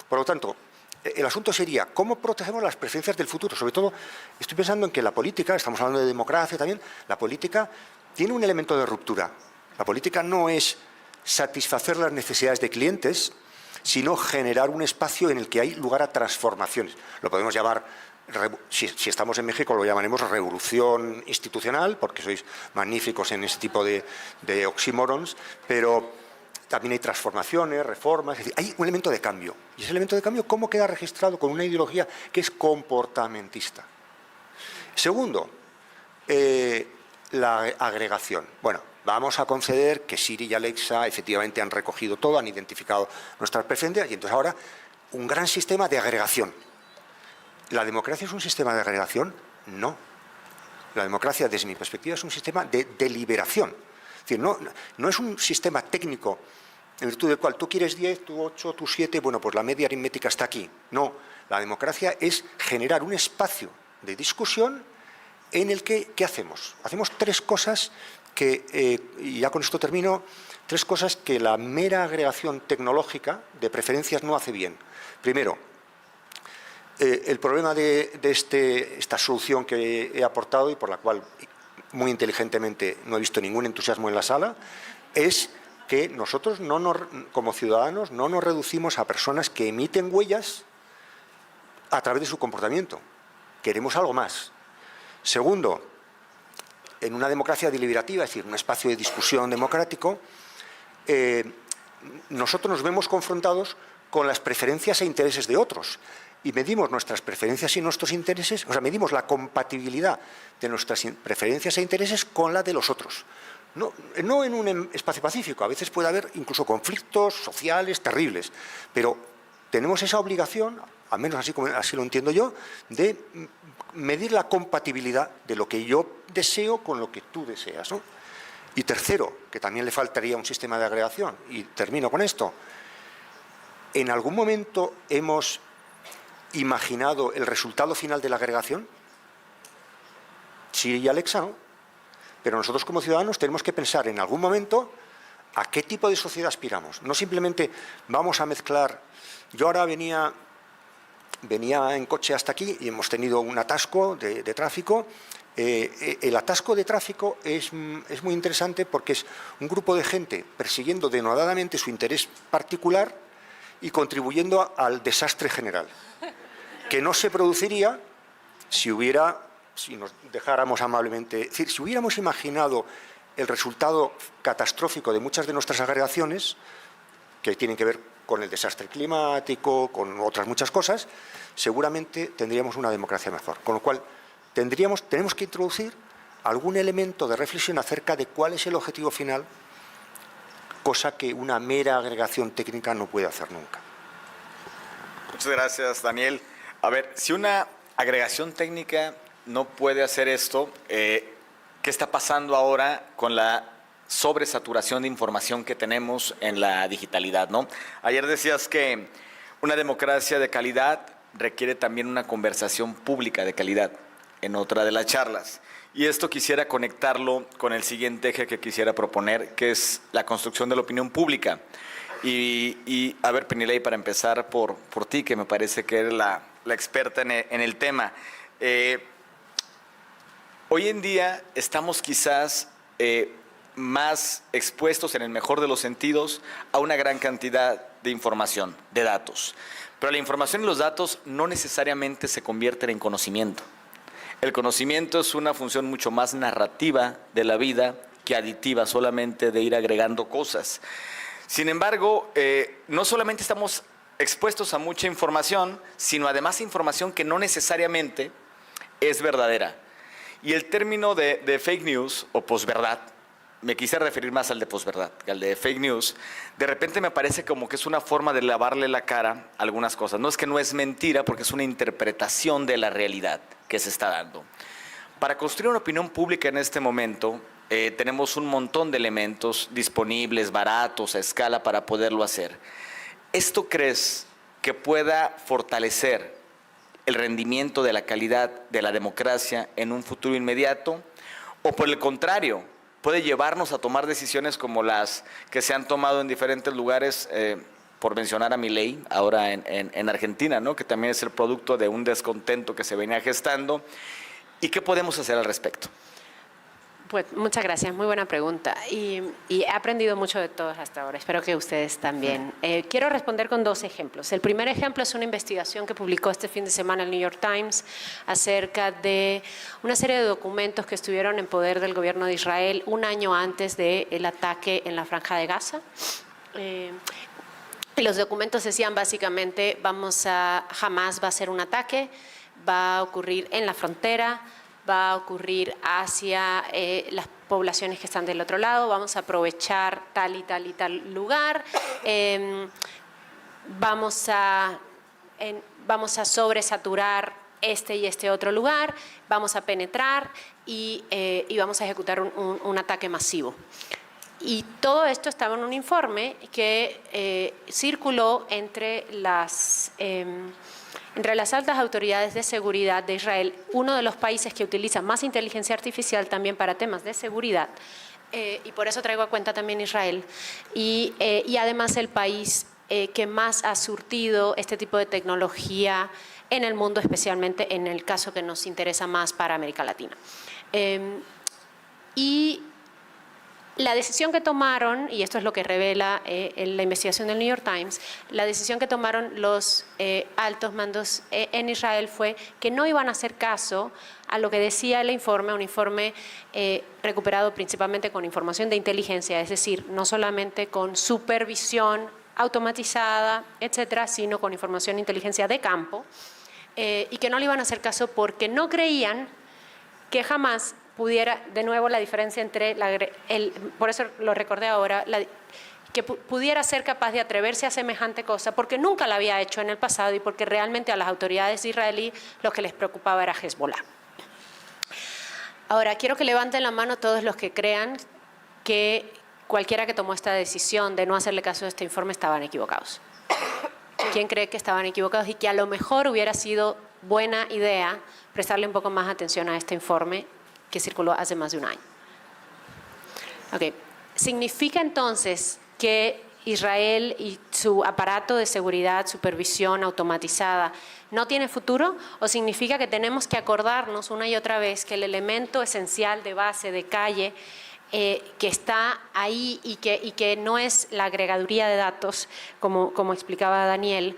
por lo tanto, el asunto sería ¿cómo protegemos las preferencias del futuro? Sobre todo, estoy pensando en que la política, estamos hablando de democracia también, la política tiene un elemento de ruptura. La política no es satisfacer las necesidades de clientes, sino generar un espacio en el que hay lugar a transformaciones. Lo podemos llamar, si estamos en México, lo llamaremos revolución institucional, porque sois magníficos en ese tipo de oxímorons, pero también hay transformaciones, reformas, es decir, hay un elemento de cambio. Y ese elemento de cambio, ¿cómo queda registrado? Con una ideología que es comportamentista. Segundo, la agregación. Bueno, vamos a conceder que Siri y Alexa efectivamente han recogido todo, han identificado nuestras preferencias y entonces ahora un gran sistema de agregación. ¿La democracia es un sistema de agregación? No. La democracia, desde mi perspectiva, es un sistema de deliberación. Es decir, no es un sistema técnico en virtud del cual tú quieres 10, tú 8, tú 7, bueno, pues la media aritmética está aquí. No, la democracia es generar un espacio de discusión en el que, ¿qué hacemos? Hacemos tres cosas que, y ya con esto termino, tres cosas que la mera agregación tecnológica de preferencias no hace bien. Primero, el problema de esta solución que he aportado y por la cual muy inteligentemente no he visto ningún entusiasmo en la sala, es que nosotros como ciudadanos no nos reducimos a personas que emiten huellas a través de su comportamiento. Queremos algo más. Segundo, en una democracia deliberativa, es decir, un espacio de discusión democrático, nosotros nos vemos confrontados con las preferencias e intereses de otros y medimos nuestras preferencias y nuestros intereses, o sea, medimos la compatibilidad de nuestras preferencias e intereses con la de los otros. No en un espacio pacífico, a veces puede haber incluso conflictos sociales terribles, pero tenemos esa obligación, al menos así lo entiendo yo, de medir la compatibilidad de lo que yo deseo con lo que tú deseas, ¿no? Y tercero, que también le faltaría un sistema de agregación, y termino con esto, ¿en algún momento hemos imaginado el resultado final de la agregación? Sí y Alexa, ¿no? Pero nosotros como ciudadanos tenemos que pensar en algún momento a qué tipo de sociedad aspiramos. No simplemente vamos a mezclar. Yo ahora venía en coche hasta aquí y hemos tenido un atasco de tráfico. El atasco de tráfico es muy interesante porque es un grupo de gente persiguiendo denodadamente su interés particular y contribuyendo al desastre general, que no se produciría si nos dejáramos amablemente, es decir, si hubiéramos imaginado el resultado catastrófico de muchas de nuestras agregaciones, que tienen que ver con el desastre climático, con otras muchas cosas, seguramente tendríamos una democracia mejor. Con lo cual, tenemos que introducir algún elemento de reflexión acerca de cuál es el objetivo final, cosa que una mera agregación técnica no puede hacer nunca. Muchas gracias, Daniel. A ver, si una agregación técnica no puede hacer esto, ¿qué está pasando ahora con la sobresaturación de información que tenemos en la digitalidad, ¿no? Ayer decías que una democracia de calidad requiere también una conversación pública de calidad en otra de las charlas. Y esto quisiera conectarlo con el siguiente eje que quisiera proponer, que es la construcción de la opinión pública. Y a ver, Penilei, para empezar por ti, que me parece que eres la experta en el tema. Hoy en día estamos quizás más expuestos, en el mejor de los sentidos, a una gran cantidad de información, de datos. Pero la información y los datos no necesariamente se convierten en conocimiento. El conocimiento es una función mucho más narrativa de la vida que aditiva, solamente de ir agregando cosas. Sin embargo, no solamente estamos expuestos a mucha información, sino además información que no necesariamente es verdadera. Y el término de fake news o posverdad, me quise referir más al de posverdad que al de fake news, de repente me parece como que es una forma de lavarle la cara a algunas cosas. No es que no es mentira, porque es una interpretación de la realidad que se está dando. Para construir una opinión pública en este momento, tenemos un montón de elementos disponibles, baratos, a escala, para poderlo hacer. ¿Esto crees que pueda fortalecer el rendimiento de la calidad de la democracia en un futuro inmediato? ¿O por el contrario, puede llevarnos a tomar decisiones como las que se han tomado en diferentes lugares, por mencionar a Milei, ahora en Argentina, ¿no? Que también es el producto de un descontento que se venía gestando? ¿Y qué podemos hacer al respecto? Pues muchas gracias, muy buena pregunta. Y he aprendido mucho de todos hasta ahora, espero que ustedes también. Quiero responder con dos ejemplos. El primer ejemplo es una investigación que publicó este fin de semana el New York Times acerca de una serie de documentos que estuvieron en poder del gobierno de Israel un año antes del ataque en la Franja de Gaza. Los documentos decían básicamente, Hamás va a hacer un ataque, va a ocurrir en la frontera, va a ocurrir hacia las poblaciones que están del otro lado, vamos a aprovechar tal y tal y tal lugar, vamos a sobresaturar este y este otro lugar, vamos a penetrar y vamos a ejecutar un ataque masivo. Y todo esto estaba en un informe que circuló entre las altas autoridades de seguridad de Israel, uno de los países que utiliza más inteligencia artificial también para temas de seguridad, y por eso traigo a cuenta también Israel, y además el país que más ha surtido este tipo de tecnología en el mundo, especialmente en el caso que nos interesa más para América Latina. Y la decisión que tomaron, y esto es lo que revela la investigación del New York Times, la decisión que tomaron los altos mandos en Israel fue que no iban a hacer caso a lo que decía el informe, un informe recuperado principalmente con información de inteligencia, es decir, no solamente con supervisión automatizada, etcétera, sino con información de inteligencia de campo, y que no le iban a hacer caso porque no creían que jamás pudiera, de nuevo la diferencia entre, por eso lo recordé ahora, que pudiera ser capaz de atreverse a semejante cosa, porque nunca la había hecho en el pasado y porque realmente a las autoridades israelíes lo que les preocupaba era Hezbollah. Ahora, quiero que levanten la mano todos los que crean que cualquiera que tomó esta decisión de no hacerle caso a este informe estaban equivocados. ¿Quién cree que estaban equivocados y que a lo mejor hubiera sido buena idea prestarle un poco más atención a este informe que circuló hace más de un año? Okay. ¿Significa entonces que Israel y su aparato de seguridad, supervisión automatizada no tiene futuro? ¿O significa que tenemos que acordarnos una y otra vez que el elemento esencial de base, de calle, que está ahí y que no es la agregaduría de datos, como explicaba Daniel,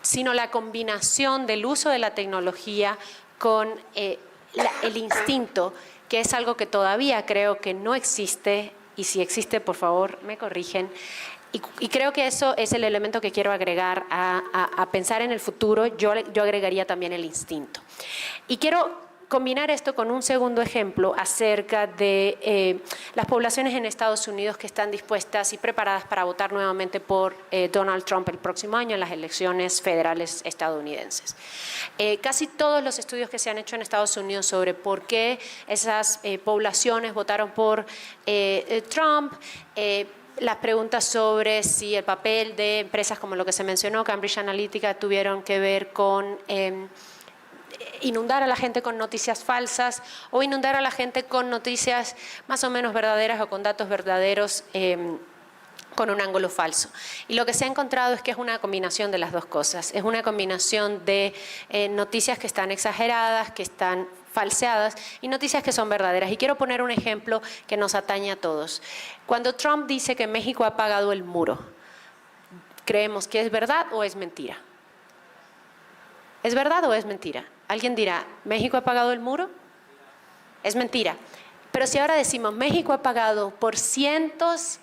sino la combinación del uso de la tecnología con el instinto, que es algo que todavía creo que no existe, y si existe, por favor, me corrigen, y creo que eso es el elemento que quiero agregar a pensar en el futuro. Yo agregaría también el instinto. Y quiero combinar esto con un segundo ejemplo acerca de las poblaciones en Estados Unidos que están dispuestas y preparadas para votar nuevamente por Donald Trump el próximo año en las elecciones federales estadounidenses. Casi todos los estudios que se han hecho en Estados Unidos sobre por qué esas poblaciones votaron por Trump, las preguntas sobre si el papel de empresas como lo que se mencionó, Cambridge Analytica, tuvieron que ver con inundar a la gente con noticias falsas o inundar a la gente con noticias más o menos verdaderas o con datos verdaderos con un ángulo falso. Y lo que se ha encontrado es que es una combinación de las dos cosas. Es una combinación de noticias que están exageradas, que están falseadas y noticias que son verdaderas. Y quiero poner un ejemplo que nos atañe a todos. Cuando Trump dice que México ha pagado el muro, ¿creemos que es verdad o es mentira? ¿Es verdad o es mentira? Alguien dirá, ¿México ha pagado el muro? Es mentira. Pero si ahora decimos, México ha pagado por cientos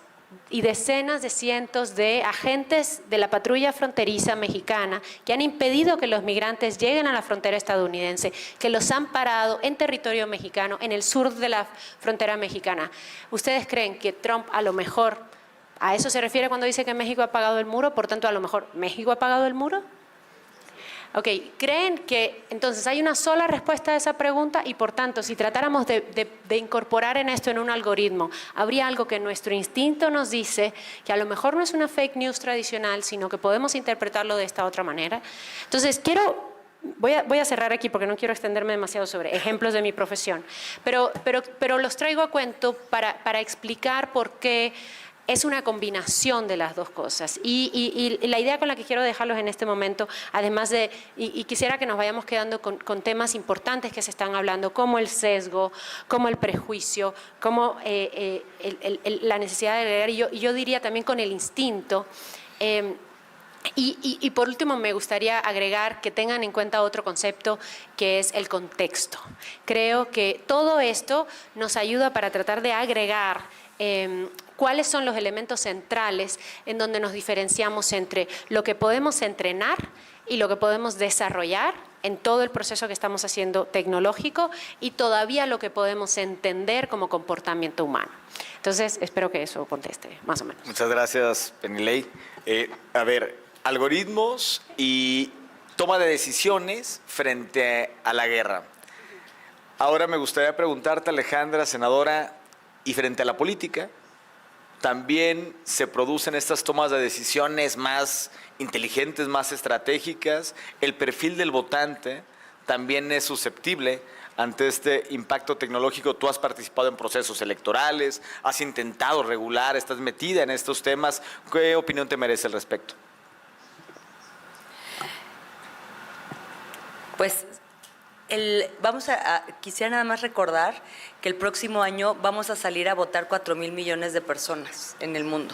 y decenas de cientos de agentes de la patrulla fronteriza mexicana que han impedido que los migrantes lleguen a la frontera estadounidense, que los han parado en territorio mexicano, en el sur de la frontera mexicana. ¿Ustedes creen que Trump a lo mejor a eso se refiere cuando dice que México ha pagado el muro? Por tanto, a lo mejor, ¿México ha pagado el muro? Ok, ¿creen que entonces hay una sola respuesta a esa pregunta y por tanto si tratáramos de incorporar en esto en un algoritmo, habría algo que nuestro instinto nos dice que a lo mejor no es una fake news tradicional, sino que podemos interpretarlo de esta otra manera? Entonces voy a cerrar aquí porque no quiero extenderme demasiado sobre ejemplos de mi profesión, pero los traigo a cuento para explicar por qué es una combinación de las dos cosas. Y la idea con la que quiero dejarlos en este momento, además de, y quisiera que nos vayamos quedando con temas importantes que se están hablando, como el sesgo, como el prejuicio, como la necesidad de agregar, y yo diría también con el instinto. Y por último me gustaría agregar que tengan en cuenta otro concepto que es el contexto. Creo que todo esto nos ayuda para tratar de agregar cuáles son los elementos centrales en donde nos diferenciamos entre lo que podemos entrenar y lo que podemos desarrollar en todo el proceso que estamos haciendo tecnológico y todavía lo que podemos entender como comportamiento humano. Entonces, espero que eso conteste, más o menos. Muchas gracias, Penilei. A ver, algoritmos y toma de decisiones frente a la guerra. Ahora me gustaría preguntarte, Alejandra, senadora, y frente a la política, también se producen estas tomas de decisiones más inteligentes, más estratégicas. El perfil del votante también es susceptible ante este impacto tecnológico. Tú has participado en procesos electorales, has intentado regular, estás metida en estos temas. ¿Qué opinión te merece al respecto? Pues quisiera nada más recordar que el próximo año vamos a salir a votar 4,000 millones de personas en el mundo.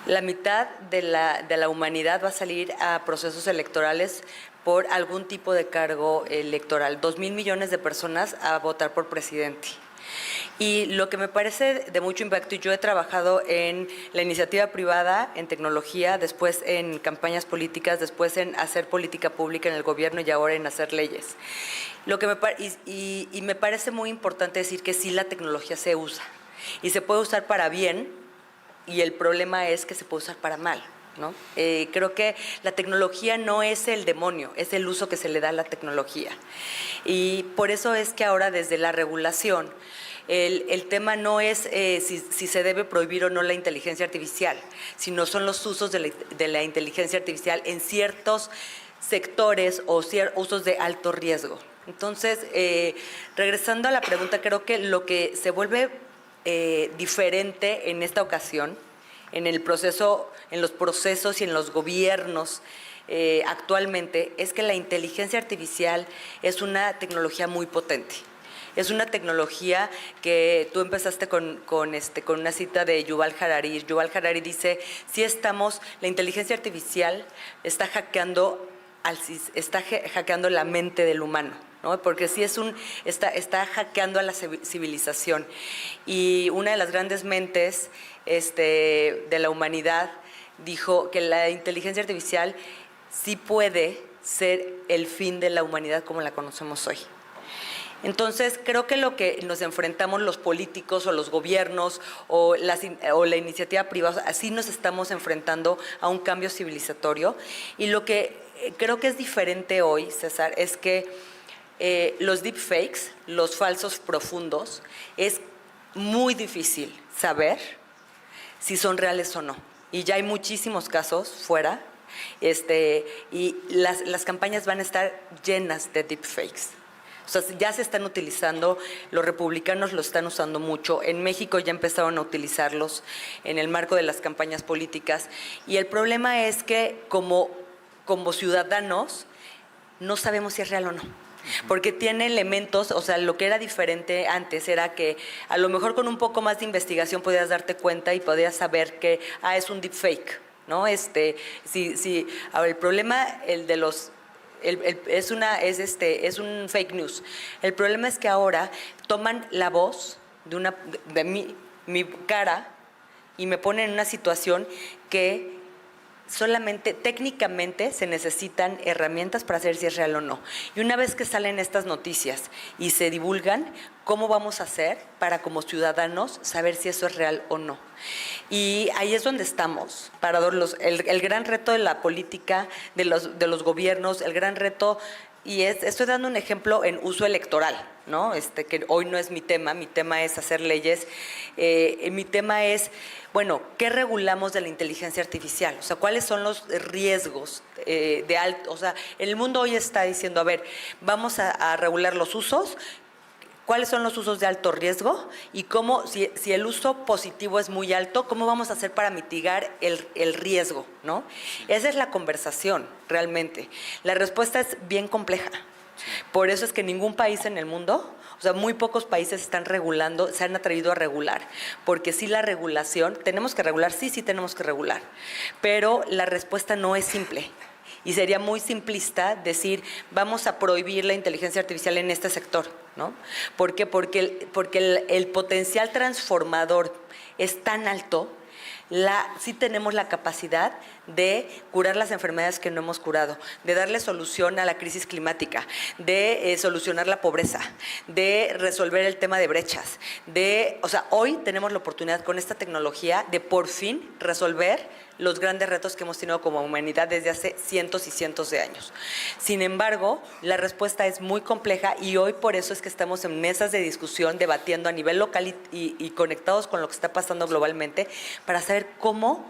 La mitad de la humanidad va a salir a procesos electorales por algún tipo de cargo electoral. 2,000 millones de personas a votar por presidente. Y lo que me parece de mucho impacto, y yo he trabajado en la iniciativa privada, en tecnología, después en campañas políticas, después en hacer política pública en el gobierno y ahora en hacer leyes. Y me parece muy importante decir que sí, la tecnología se usa y se puede usar para bien, y el problema es que se puede usar para mal, ¿no? Creo que la tecnología no es el demonio, es el uso que se le da a la tecnología. Y por eso es que ahora desde la regulación, el tema no es si se debe prohibir o no la inteligencia artificial, sino son los usos de la inteligencia artificial en ciertos sectores o usos de alto riesgo. Entonces, regresando a la pregunta, creo que lo que se vuelve diferente en esta ocasión, en los procesos y en los gobiernos actualmente, es que la inteligencia artificial es una tecnología muy potente. Es una tecnología que tú empezaste con una cita de Yuval Harari. Yuval Harari dice, la inteligencia artificial está hackeando la mente del humano, ¿no? Porque sí está hackeando a la civilización. Y una de las grandes mentes de la humanidad dijo que la inteligencia artificial sí puede ser el fin de la humanidad como la conocemos hoy. Entonces, creo que lo que nos enfrentamos los políticos o los gobiernos o la iniciativa privada, así nos estamos enfrentando a un cambio civilizatorio. Y lo que creo que es diferente hoy, César, es que los deepfakes, los falsos profundos, es muy difícil saber si son reales o no. Y ya hay muchísimos casos fuera, y las campañas van a estar llenas de deepfakes. O sea, ya se están utilizando, los republicanos lo están usando mucho, en México ya empezaron a utilizarlos en el marco de las campañas políticas, y el problema es que como ciudadanos no sabemos si es real o no. Porque tiene elementos, o sea, lo que era diferente antes era que a lo mejor con un poco más de investigación podías darte cuenta y podías saber que es un deepfake, ¿no? A ver, el problema es un fake news. El problema es que ahora toman la voz de mi cara y me ponen en una situación que solamente técnicamente se necesitan herramientas para saber si es real o no. Y una vez que salen estas noticias y se divulgan, ¿cómo vamos a hacer para como ciudadanos saber si eso es real o no? Y ahí es donde estamos, el gran reto de la política, de los gobiernos, el gran reto, y estoy dando un ejemplo en uso electoral, ¿no? Que hoy no es mi tema es hacer leyes. Mi tema es, bueno, ¿qué regulamos de la inteligencia artificial? O sea, ¿cuáles son los riesgos de alto? O sea, el mundo hoy está diciendo, a ver, vamos a regular los usos. ¿Cuáles son los usos de alto riesgo? Y cómo, si el uso positivo es muy alto, ¿cómo vamos a hacer para mitigar el riesgo, ¿no? Esa es la conversación, realmente. La respuesta es bien compleja. Por eso es que ningún país en el mundo, o sea, muy pocos países están regulando, se han atrevido a regular. Porque sí, la regulación, tenemos que regular, sí tenemos que regular. Pero la respuesta no es simple. Y sería muy simplista decir, vamos a prohibir la inteligencia artificial en este sector, ¿no? ¿Por qué? Porque el potencial transformador es tan alto, sí tenemos la capacidad de curar las enfermedades que no hemos curado, de darle solución a la crisis climática, de solucionar la pobreza, de resolver el tema de brechas, o sea, hoy tenemos la oportunidad con esta tecnología de por fin resolver los grandes retos que hemos tenido como humanidad desde hace cientos y cientos de años. Sin embargo, la respuesta es muy compleja y hoy por eso es que estamos en mesas de discusión, debatiendo a nivel local y conectados con lo que está pasando globalmente para saber cómo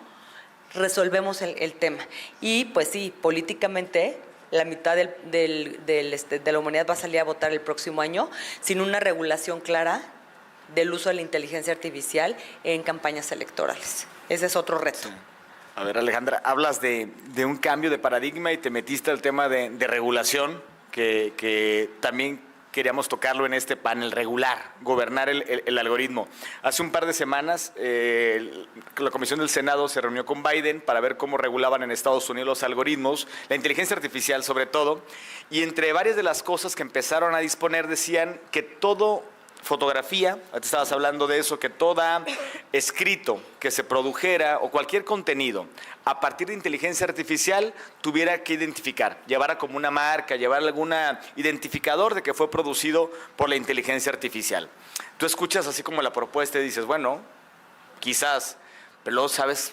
resolvemos el tema. Y pues sí, políticamente la mitad de la humanidad va a salir a votar el próximo año sin una regulación clara del uso de la inteligencia artificial en campañas electorales. Ese es otro reto. Sí. A ver, Alejandra, hablas de un cambio de paradigma y te metiste al tema de regulación, que también queríamos tocarlo en este panel, gobernar el algoritmo. Hace un par de semanas, la Comisión del Senado se reunió con Biden para ver cómo regulaban en Estados Unidos los algoritmos, la inteligencia artificial sobre todo, y entre varias de las cosas que empezaron a disponer decían que todo fotografía, te estabas hablando de eso, que todo escrito que se produjera o cualquier contenido a partir de inteligencia artificial tuviera que llevara como una marca, llevar algún identificador de que fue producido por la inteligencia artificial. Tú escuchas así como la propuesta y dices, bueno, quizás, pero luego sabes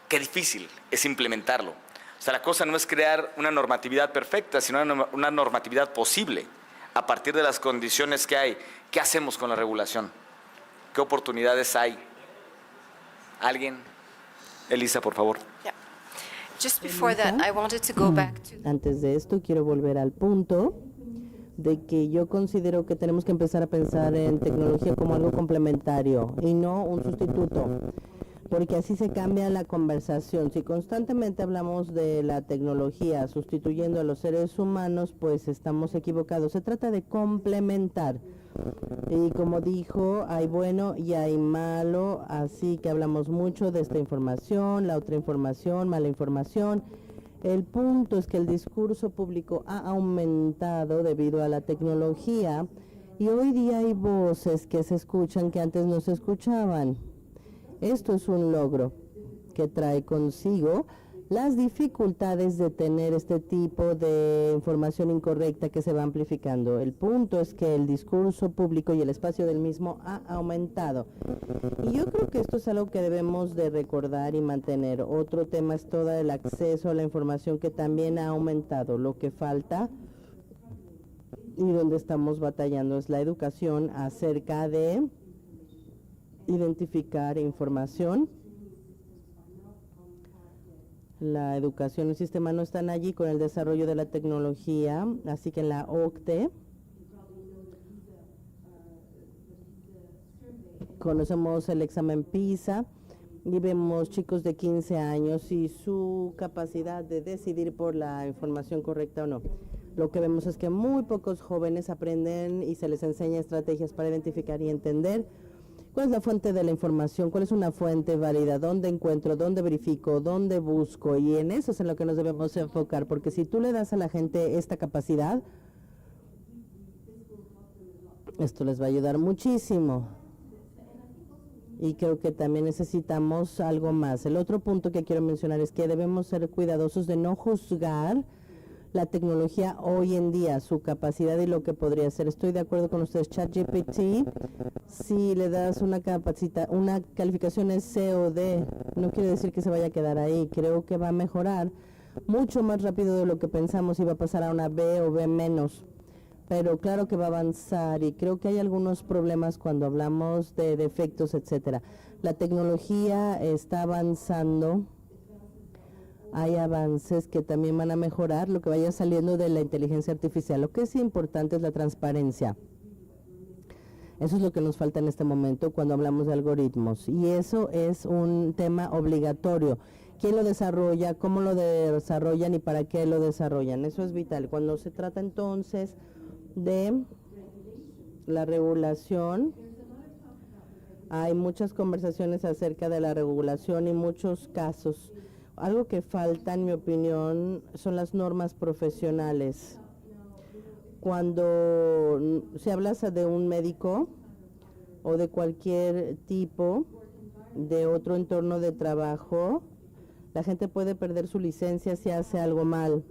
qué difícil es implementarlo. O sea, la cosa no es crear una normatividad perfecta, sino una normatividad posible a partir de las condiciones que hay. ¿Qué hacemos con la regulación? ¿Qué oportunidades hay? ¿Alguien? Elisa, por favor. Yeah. Just before that, I wanted to go back to... Antes de esto, quiero volver al punto de que yo considero que tenemos que empezar a pensar en tecnología como algo complementario y no un sustituto, porque así se cambia la conversación. Si constantemente hablamos de la tecnología sustituyendo a los seres humanos, pues estamos equivocados. Se trata de complementar. Y como dijo, hay bueno y hay malo, así que hablamos mucho de esta información, la otra información, mala información. El punto es que el discurso público ha aumentado debido a la tecnología y hoy día hay voces que se escuchan que antes no se escuchaban. Esto es un logro que trae consigo las dificultades de tener este tipo de información incorrecta que se va amplificando. El punto es que el discurso público y el espacio del mismo ha aumentado. Y yo creo que esto es algo que debemos de recordar y mantener. Otro tema es todo el acceso a la información que también ha aumentado. Lo que falta y donde estamos batallando es la educación acerca de identificar información. La educación y el sistema no están allí con el desarrollo de la tecnología, así que en la OCDE conocemos el examen PISA y vemos chicos de 15 años y su capacidad de decidir por la información correcta o no. Lo que vemos es que muy pocos jóvenes aprenden y se les enseña estrategias para identificar y entender cuál es la fuente de la información, cuál es una fuente válida, dónde encuentro, dónde verifico, dónde busco, y en eso es en lo que nos debemos enfocar, porque si tú le das a la gente esta capacidad, esto les va a ayudar muchísimo. Y creo que también necesitamos algo más. El otro punto que quiero mencionar es que debemos ser cuidadosos de no juzgar la tecnología hoy en día, su capacidad y lo que podría ser. Estoy de acuerdo con ustedes. ChatGPT, si le das una calificación es C o D, no quiere decir que se vaya a quedar ahí. Creo que va a mejorar mucho más rápido de lo que pensamos y va a pasar a una B o B menos. Pero claro que va a avanzar y creo que hay algunos problemas cuando hablamos de defectos, etcétera. La tecnología está avanzando. Hay avances que también van a mejorar lo que vaya saliendo de la inteligencia artificial. Lo que es importante es la transparencia. Eso es lo que nos falta en este momento cuando hablamos de algoritmos. Y eso es un tema obligatorio. ¿Quién lo desarrolla? ¿Cómo lo desarrollan? ¿Y para qué lo desarrollan? Eso es vital. Cuando se trata entonces de la regulación, hay muchas conversaciones acerca de la regulación y muchos casos. Algo que falta, en mi opinión, son las normas profesionales. Cuando se habla de un médico o de cualquier tipo de otro entorno de trabajo, la gente puede perder su licencia si hace algo mal.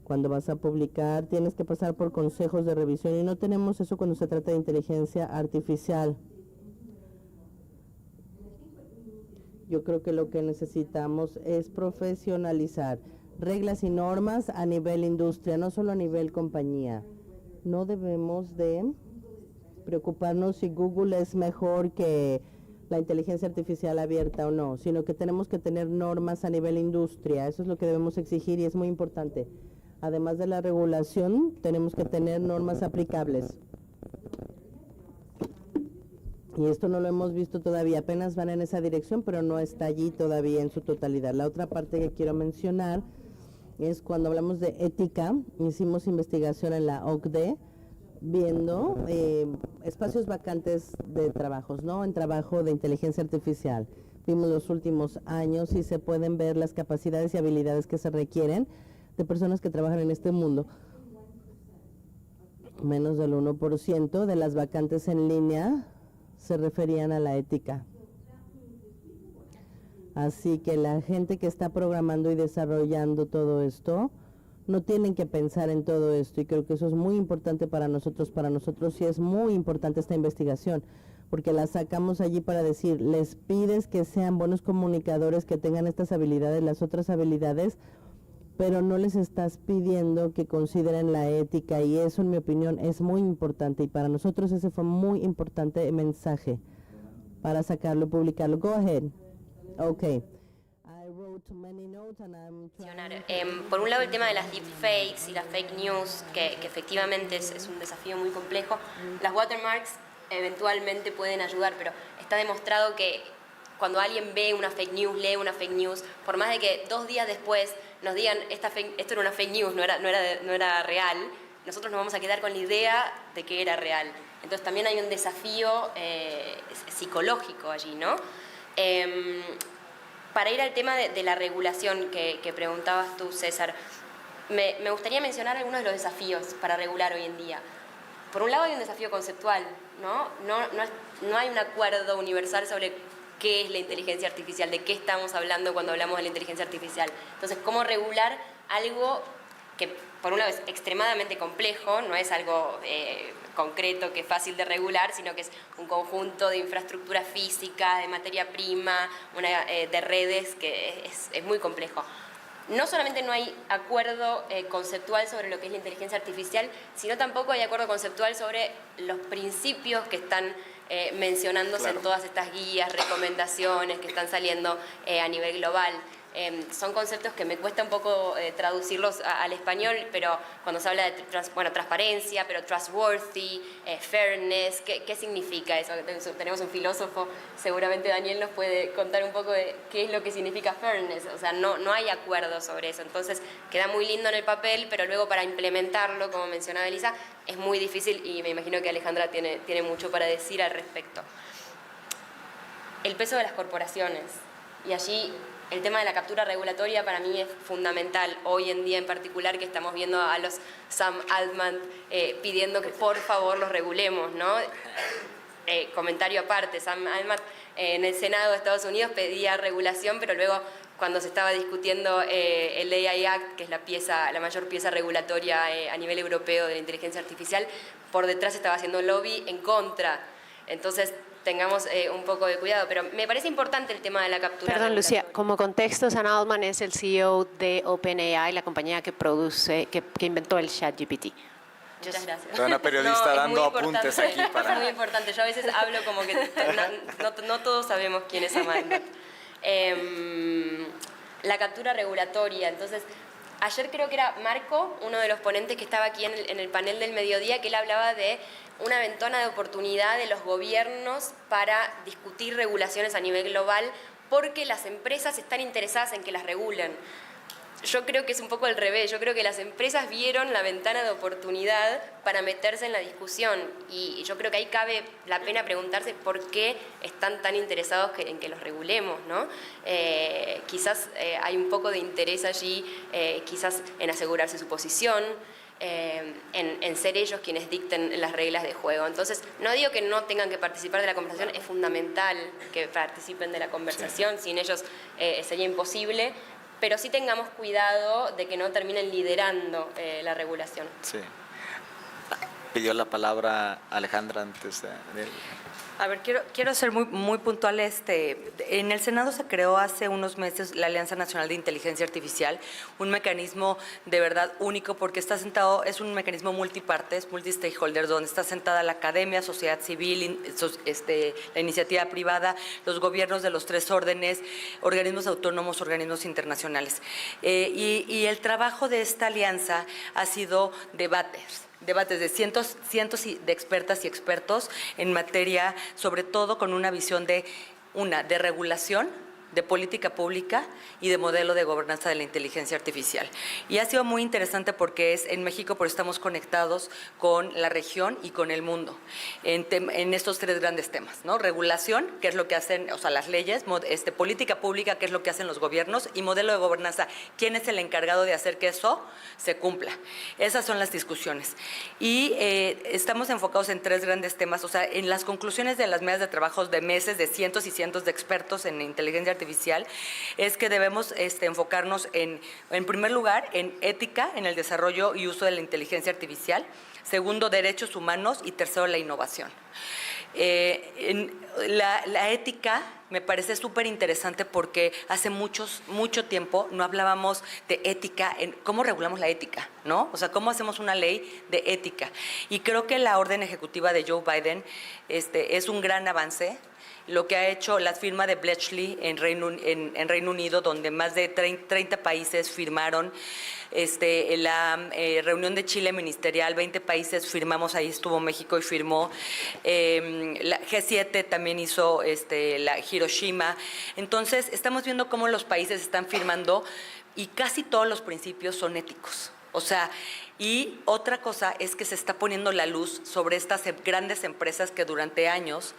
Cuando vas a publicar, tienes que pasar por consejos de revisión y no tenemos eso cuando se trata de inteligencia artificial. Yo creo que lo que necesitamos es profesionalizar reglas y normas a nivel industria, no solo a nivel compañía. No debemos de preocuparnos si Google es mejor que la inteligencia artificial abierta o no, sino que tenemos que tener normas a nivel industria. Eso es lo que debemos exigir y es muy importante. Además de la regulación, tenemos que tener normas aplicables. Y esto no lo hemos visto todavía, apenas van en esa dirección, pero no está allí todavía en su totalidad. La otra parte que quiero mencionar es cuando hablamos de ética, hicimos investigación en la OCDE, viendo espacios vacantes de trabajos, ¿no? En trabajo de inteligencia artificial. Vimos los últimos años y se pueden ver las capacidades y habilidades que se requieren de personas que trabajan en este mundo. Menos del 1% de las vacantes en línea se referían a la ética. Así que la gente que está programando y desarrollando todo esto, no tienen que pensar en todo esto, y creo que eso es muy importante para nosotros. Para nosotros sí es muy importante esta investigación, porque la sacamos allí para decir, les pides que sean buenos comunicadores, que tengan estas habilidades, las otras habilidades, pero no les estás pidiendo que consideren la ética, y eso, en mi opinión, es muy importante, y para nosotros ese fue muy importante mensaje para sacarlo, publicarlo. Go ahead. Okay. Por un lado, el tema de las deepfakes y las fake news, que efectivamente es un desafío muy complejo. Las watermarks eventualmente pueden ayudar, pero está demostrado que cuando alguien ve una fake news, lee una fake news, por más de que 2 días después nos digan esto era una fake news, no era real, nosotros nos vamos a quedar con la idea de que era real. Entonces también hay un desafío psicológico allí, ¿no? Para ir al tema de la regulación que preguntabas tú, César, me gustaría mencionar algunos de los desafíos para regular hoy en día. Por un lado hay un desafío conceptual, ¿no? No hay un acuerdo universal sobre qué es la inteligencia artificial, de qué estamos hablando cuando hablamos de la inteligencia artificial. Entonces, ¿cómo regular algo que por un lado es extremadamente complejo, no es algo concreto que es fácil de regular, sino que es un conjunto de infraestructura física, de materia prima, de redes, que es muy complejo? No solamente no hay acuerdo conceptual sobre lo que es la inteligencia artificial, sino tampoco hay acuerdo conceptual sobre los principios que están mencionándose en todas estas guías, recomendaciones que están saliendo a nivel global. Son conceptos que me cuesta un poco traducirlos al español, pero cuando se habla de transparencia, pero trustworthy, fairness, ¿qué significa eso? Tenemos un filósofo, seguramente Daniel nos puede contar un poco de qué es lo que significa fairness. O sea, no hay acuerdo sobre eso. Entonces, queda muy lindo en el papel, pero luego para implementarlo, como mencionaba Elisa, es muy difícil y me imagino que Alejandra tiene mucho para decir al respecto. El peso de las corporaciones. Y allí el tema de la captura regulatoria para mí es fundamental, hoy en día en particular, que estamos viendo a los Sam Altman pidiendo que por favor los regulemos, ¿no? Comentario aparte, Sam Altman en el Senado de Estados Unidos pedía regulación, pero luego cuando se estaba discutiendo el AI Act, que es la mayor pieza regulatoria a nivel europeo de la inteligencia artificial, por detrás estaba haciendo lobby en contra. Entonces, tengamos un poco de cuidado, pero me parece importante el tema de la captura. Perdón, Lucía, como contexto, Sam Altman es el CEO de OpenAI, la compañía que inventó el ChatGPT. Muchas gracias. Toda una periodista dando apuntes aquí para... Es muy importante. Yo a veces hablo como que no todos sabemos quién es Sam Altman. La captura regulatoria. Entonces, ayer creo que era Marco, uno de los ponentes que estaba aquí en el panel del mediodía, que él hablaba de una ventana de oportunidad de los gobiernos para discutir regulaciones a nivel global porque las empresas están interesadas en que las regulen. Yo creo que es un poco al revés. Yo creo que las empresas vieron la ventana de oportunidad para meterse en la discusión y yo creo que ahí cabe la pena preguntarse por qué están tan interesados en que los regulemos, ¿no? Quizás hay un poco de interés allí, quizás en asegurarse su posición, en ser ellos quienes dicten las reglas de juego. Entonces, no digo que no tengan que participar de la conversación, es fundamental que participen de la conversación, sin ellos sería imposible, pero sí tengamos cuidado de que no terminen liderando la regulación. Sí. Pidió la palabra Alejandra antes de... A ver, quiero ser muy puntual. En el Senado se creó hace unos meses la Alianza Nacional de Inteligencia Artificial, un mecanismo de verdad único porque está sentado, es un mecanismo multipartes, multi-stakeholders, donde está sentada la academia, sociedad civil, la iniciativa privada, los gobiernos de los tres órdenes, organismos autónomos, organismos internacionales. Y el trabajo de esta alianza ha sido debates de cientos de expertas y expertos en materia, sobre todo con una visión de regulación, de política pública y de modelo de gobernanza de la inteligencia artificial. Y ha sido muy interesante porque es en México, porque estamos conectados con la región y con el mundo en estos tres grandes temas, ¿no? Regulación, que es lo que hacen, o sea, las leyes, política pública, que es lo que hacen los gobiernos, y modelo de gobernanza, quién es el encargado de hacer que eso se cumpla. Esas son las discusiones. Y estamos enfocados en tres grandes temas, o sea, en las conclusiones de las mesas de trabajo de meses de cientos y cientos de expertos en inteligencia artificial, es que debemos enfocarnos en primer lugar, en ética, en el desarrollo y uso de la inteligencia artificial. Segundo, derechos humanos. Y tercero, la innovación. La ética me parece súper interesante porque hace mucho tiempo no hablábamos de ética, en cómo regulamos la ética, ¿no? O sea, cómo hacemos una ley de ética. Y creo que la orden ejecutiva de Joe Biden es un gran avance. Lo que ha hecho la firma de Bletchley en Reino Unido, donde más de 30 países firmaron, la reunión de Chile ministerial, 20 países firmamos, ahí estuvo México y firmó, la G7 también hizo la Hiroshima. Entonces, estamos viendo cómo los países están firmando y casi todos los principios son éticos. O sea, y otra cosa es que se está poniendo la luz sobre estas grandes empresas que durante años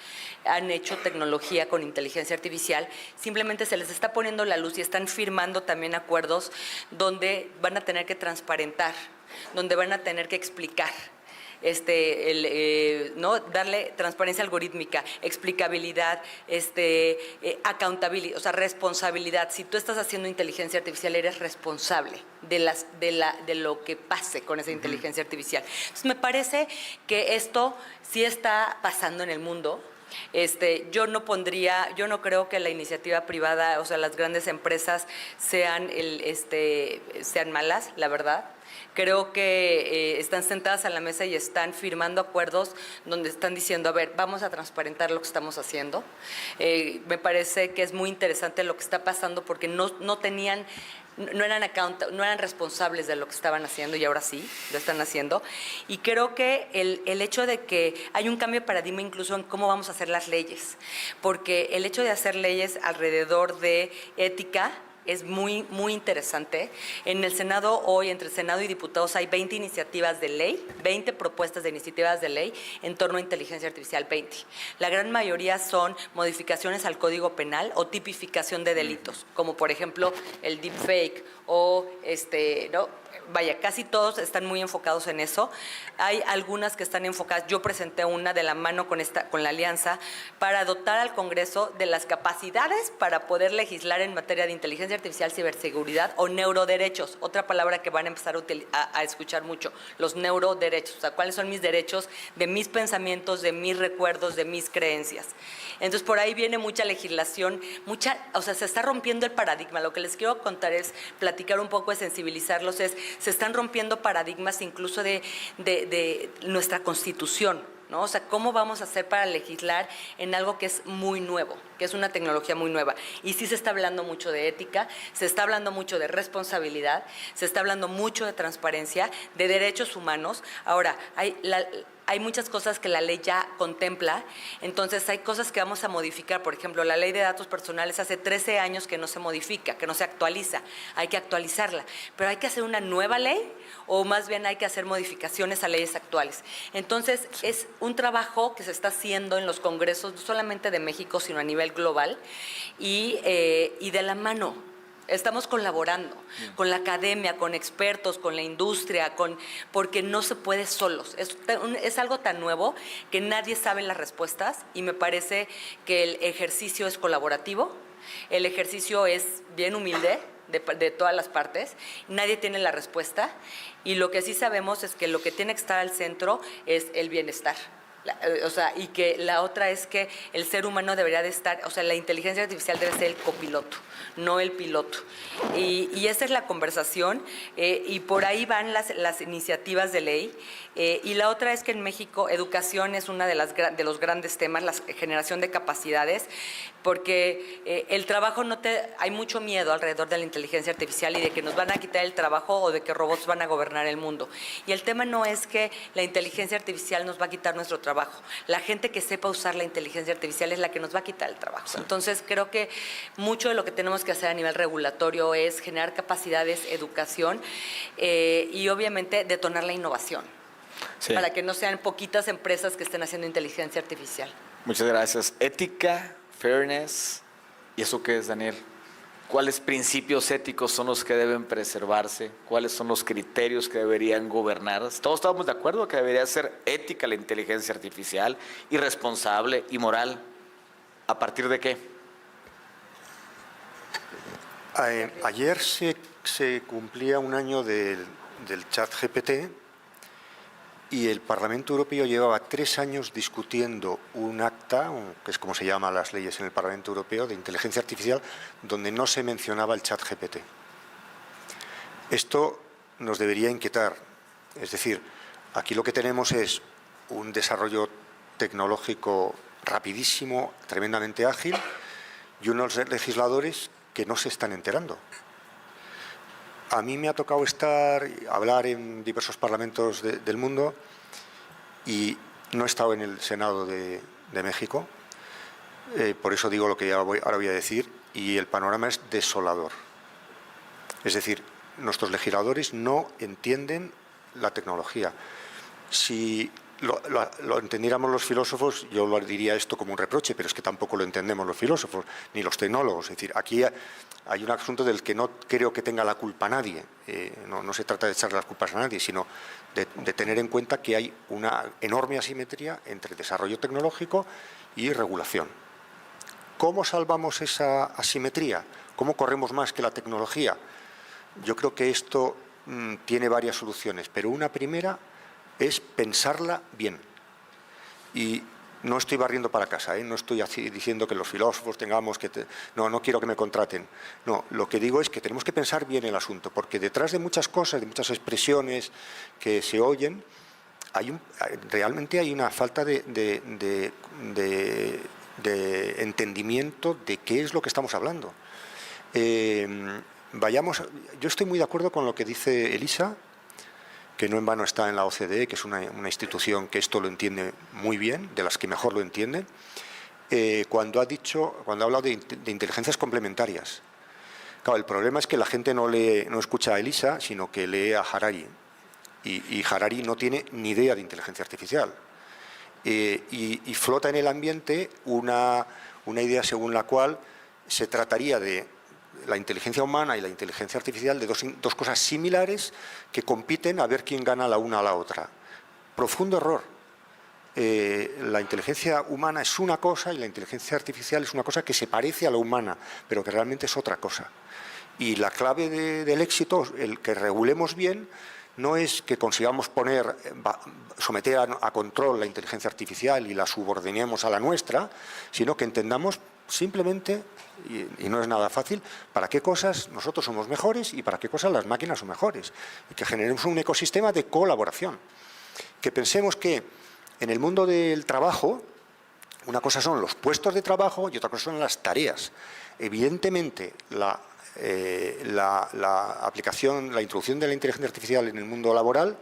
han hecho tecnología con inteligencia artificial. Simplemente se les está poniendo la luz y están firmando también acuerdos donde van a tener que transparentar, donde van a tener que explicar ¿no? Darle transparencia algorítmica, explicabilidad, accountability, o sea, responsabilidad. Si tú estás haciendo inteligencia artificial, eres responsable de lo que pase con esa inteligencia artificial. Entonces, me parece que esto sí está pasando en el mundo. Yo no creo que la iniciativa privada, o sea, las grandes empresas sean malas, la verdad. Creo que están sentadas a la mesa y están firmando acuerdos donde están diciendo, a ver, vamos a transparentar lo que estamos haciendo. Me parece que es muy interesante lo que está pasando porque no eran responsables de lo que estaban haciendo y ahora sí, lo están haciendo. Y creo que el hecho de que hay un cambio de paradigma incluso en cómo vamos a hacer las leyes, porque el hecho de hacer leyes alrededor de ética es muy, muy interesante. En el Senado hoy, entre el Senado y diputados, hay 20 iniciativas de ley, 20 propuestas de iniciativas de ley en torno a inteligencia artificial, 20. La gran mayoría son modificaciones al Código Penal o tipificación de delitos, como por ejemplo el deepfake o ¿no? Vaya, casi todos están muy enfocados en eso. Hay algunas que están enfocadas. Yo presenté una de la mano con la alianza para dotar al Congreso de las capacidades para poder legislar en materia de inteligencia artificial, ciberseguridad o neuroderechos. Otra palabra que van a empezar a escuchar mucho, los neuroderechos. O sea, cuáles son mis derechos de mis pensamientos, de mis recuerdos, de mis creencias. Entonces, por ahí viene mucha legislación, o sea, se está rompiendo el paradigma. Lo que les quiero contar es platicar un poco, de sensibilizarlos, se están rompiendo paradigmas incluso de nuestra Constitución, ¿no? O sea, ¿cómo vamos a hacer para legislar en algo que es muy nuevo, que es una tecnología muy nueva? Y sí se está hablando mucho de ética, se está hablando mucho de responsabilidad, se está hablando mucho de transparencia, de derechos humanos. Ahora, hay muchas cosas que la ley ya contempla, entonces hay cosas que vamos a modificar. Por ejemplo, la ley de datos personales hace 13 años que no se modifica, que no se actualiza, hay que actualizarla, pero hay que hacer una nueva ley o más bien hay que hacer modificaciones a leyes actuales. Entonces, es un trabajo que se está haciendo en los congresos, no solamente de México, sino a nivel global y de la mano. Estamos colaborando con la academia, con expertos, con la industria, porque no se puede solos. Es algo tan nuevo que nadie sabe las respuestas y me parece que el ejercicio es colaborativo, el ejercicio es bien humilde de todas las partes, nadie tiene la respuesta y lo que sí sabemos es que lo que tiene que estar al centro es el bienestar. O sea, y que la otra es que el ser humano debería de estar, o sea, la inteligencia artificial debe ser el copiloto, no el piloto. Y esa es la conversación y por ahí van las iniciativas de ley. Y la otra es que en México educación es una de los grandes temas, la generación de capacidades, porque el trabajo hay mucho miedo alrededor de la inteligencia artificial y de que nos van a quitar el trabajo o de que robots van a gobernar el mundo. Y el tema no es que la inteligencia artificial nos va a quitar nuestro trabajo. La gente que sepa usar la inteligencia artificial es la que nos va a quitar el trabajo. Sí. Entonces, creo que mucho de lo que tenemos que hacer a nivel regulatorio es generar capacidades, educación y obviamente detonar la innovación. Sí. Para que no sean poquitas empresas que estén haciendo inteligencia artificial. Muchas gracias. Ética, fairness, ¿y eso qué es, Daniel? ¿Cuáles principios éticos son los que deben preservarse? ¿Cuáles son los criterios que deberían gobernar? Todos estamos de acuerdo que debería ser ética la inteligencia artificial, y responsable y moral. ¿A partir de qué? Ayer se cumplía un año del ChatGPT y el Parlamento Europeo llevaba 3 años discutiendo un acta, que es como se llaman las leyes en el Parlamento Europeo, de inteligencia artificial, donde no se mencionaba el ChatGPT. Esto nos debería inquietar. Es decir, aquí lo que tenemos es un desarrollo tecnológico rapidísimo, tremendamente ágil, y unos legisladores que no se están enterando. A mí me ha tocado hablar en diversos parlamentos del mundo y no he estado en el Senado de México, por eso digo lo que ahora voy a decir, y el panorama es desolador. Es decir, nuestros legisladores no entienden la tecnología. Si lo entendiéramos los filósofos, yo lo diría esto como un reproche, pero es que tampoco lo entendemos los filósofos, ni los tecnólogos. Es decir, aquí hay un asunto del que no creo que tenga la culpa nadie. No se trata de echarle las culpas a nadie, sino de tener en cuenta que hay una enorme asimetría entre desarrollo tecnológico y regulación. ¿Cómo salvamos esa asimetría? ¿Cómo corremos más que la tecnología? Yo creo que esto tiene varias soluciones, pero una primera es pensarla bien. Y no estoy barriendo para casa, no estoy diciendo que los filósofos tengamos que... No quiero que me contraten. No, lo que digo es que tenemos que pensar bien el asunto, porque detrás de muchas cosas, de muchas expresiones que se oyen, realmente hay una falta de entendimiento de qué es lo que estamos hablando. Yo estoy muy de acuerdo con lo que dice Elisa, que no en vano está en la OCDE, que es una institución que esto lo entiende muy bien, de las que mejor lo entienden, cuando ha hablado de inteligencias complementarias. Claro, el problema es que la gente no escucha a Elisa, sino que lee a Harari. Y Harari no tiene ni idea de inteligencia artificial. Y flota en el ambiente una idea según la cual se trataría de la inteligencia humana y la inteligencia artificial de dos cosas similares que compiten a ver quién gana la una a la otra. Profundo error. La inteligencia humana es una cosa y la inteligencia artificial es una cosa que se parece a la humana, pero que realmente es otra cosa. Y la clave del éxito, el que regulemos bien, no es que consigamos someter a control la inteligencia artificial y la subordinemos a la nuestra, sino que entendamos simplemente, y no es nada fácil, para qué cosas nosotros somos mejores y para qué cosas las máquinas son mejores. Y que generemos un ecosistema de colaboración. Que pensemos que en el mundo del trabajo, una cosa son los puestos de trabajo y otra cosa son las tareas. Evidentemente, la aplicación, la introducción de la inteligencia artificial en el mundo laboral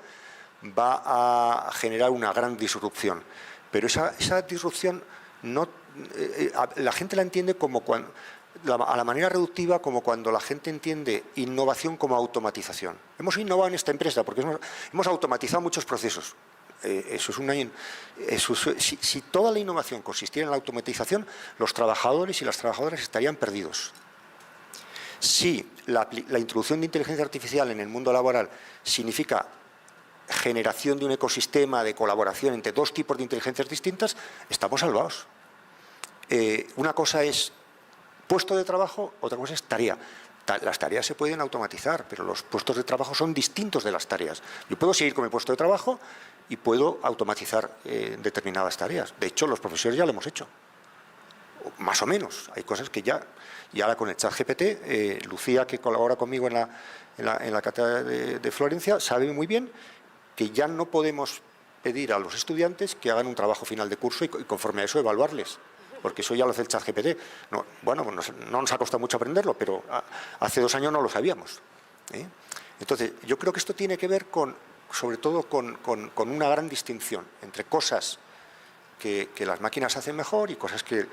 va a generar una gran disrupción. Pero esa disrupción la gente la entiende a la manera reductiva, como cuando la gente entiende innovación como automatización. Hemos innovado en esta empresa porque hemos automatizado muchos procesos. Si toda la innovación consistiera en la automatización, los trabajadores y las trabajadoras estarían perdidos. Si la introducción de inteligencia artificial en el mundo laboral significa generación de un ecosistema de colaboración entre dos tipos de inteligencias distintas, estamos salvados. Una cosa es puesto de trabajo, otra cosa es tarea. Las tareas se pueden automatizar, pero los puestos de trabajo son distintos de las tareas. Yo puedo seguir con mi puesto de trabajo y puedo automatizar determinadas tareas. De hecho, los profesores ya lo hemos hecho. Más o menos. Hay cosas que ya... Y ahora con el ChatGPT, Lucía, que colabora conmigo en la cátedra de Florencia, sabe muy bien que ya no podemos pedir a los estudiantes que hagan un trabajo final de curso y conforme a eso evaluarles, porque eso ya lo hace el ChatGPT. No nos ha costado mucho aprenderlo, pero hace 2 años no lo sabíamos. Entonces, yo creo que esto tiene que ver sobre todo con una gran distinción entre cosas que las máquinas hacen mejor y cosas que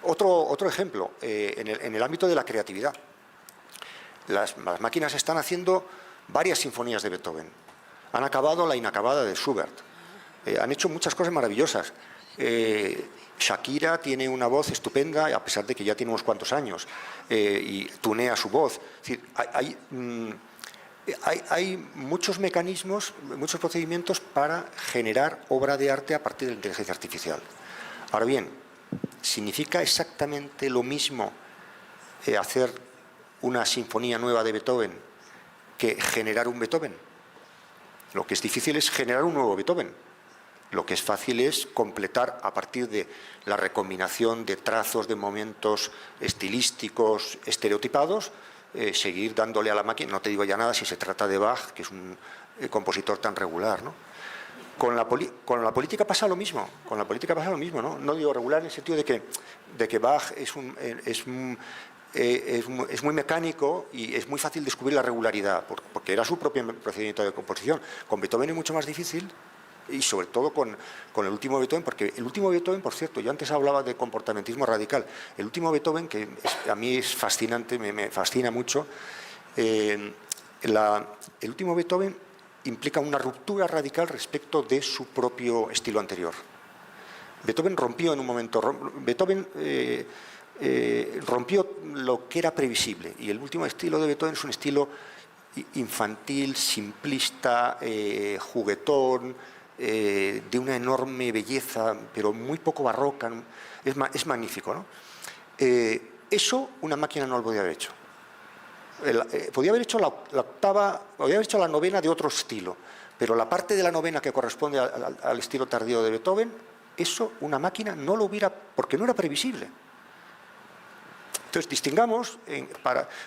otro ejemplo, en el ámbito de la creatividad. Las máquinas están haciendo varias sinfonías de Beethoven. Han acabado la inacabada de Schubert. Han hecho muchas cosas maravillosas. Shakira tiene una voz estupenda, a pesar de que ya tiene unos cuantos años, y tunea su voz. Es decir, hay muchos mecanismos, muchos procedimientos para generar obra de arte a partir de la inteligencia artificial. Ahora bien, ¿significa exactamente lo mismo hacer una sinfonía nueva de Beethoven que generar un Beethoven? Lo que es difícil es generar un nuevo Beethoven. Lo que es fácil es completar a partir de la recombinación de trazos, de momentos estilísticos estereotipados, seguir dándole a la máquina. No te digo ya nada si se trata de Bach, que es un compositor tan regular, ¿no? Con la política pasa lo mismo. Con la política pasa lo mismo, ¿no? No digo regular en el sentido de que Bach es muy mecánico y es muy fácil descubrir la regularidad, porque era su propio procedimiento de composición. Con Beethoven es mucho más difícil, y sobre todo con el último Beethoven, porque el último Beethoven, por cierto, yo antes hablaba de comportamentismo radical. El último Beethoven, que a mí es fascinante, me fascina mucho, el último Beethoven implica una ruptura radical respecto de su propio estilo anterior. Beethoven rompió en un momento, rompió lo que era previsible, y el último estilo de Beethoven es un estilo infantil, simplista, juguetón, de una enorme belleza, pero muy poco barroca. Es magnífico, ¿no? Eso una máquina no lo podía haber hecho. Podía haber hecho la octava, podía haber hecho la novena de otro estilo, pero la parte de la novena que corresponde al estilo tardío de Beethoven, eso una máquina no lo hubiera, porque no era previsible. Entonces, distingamos,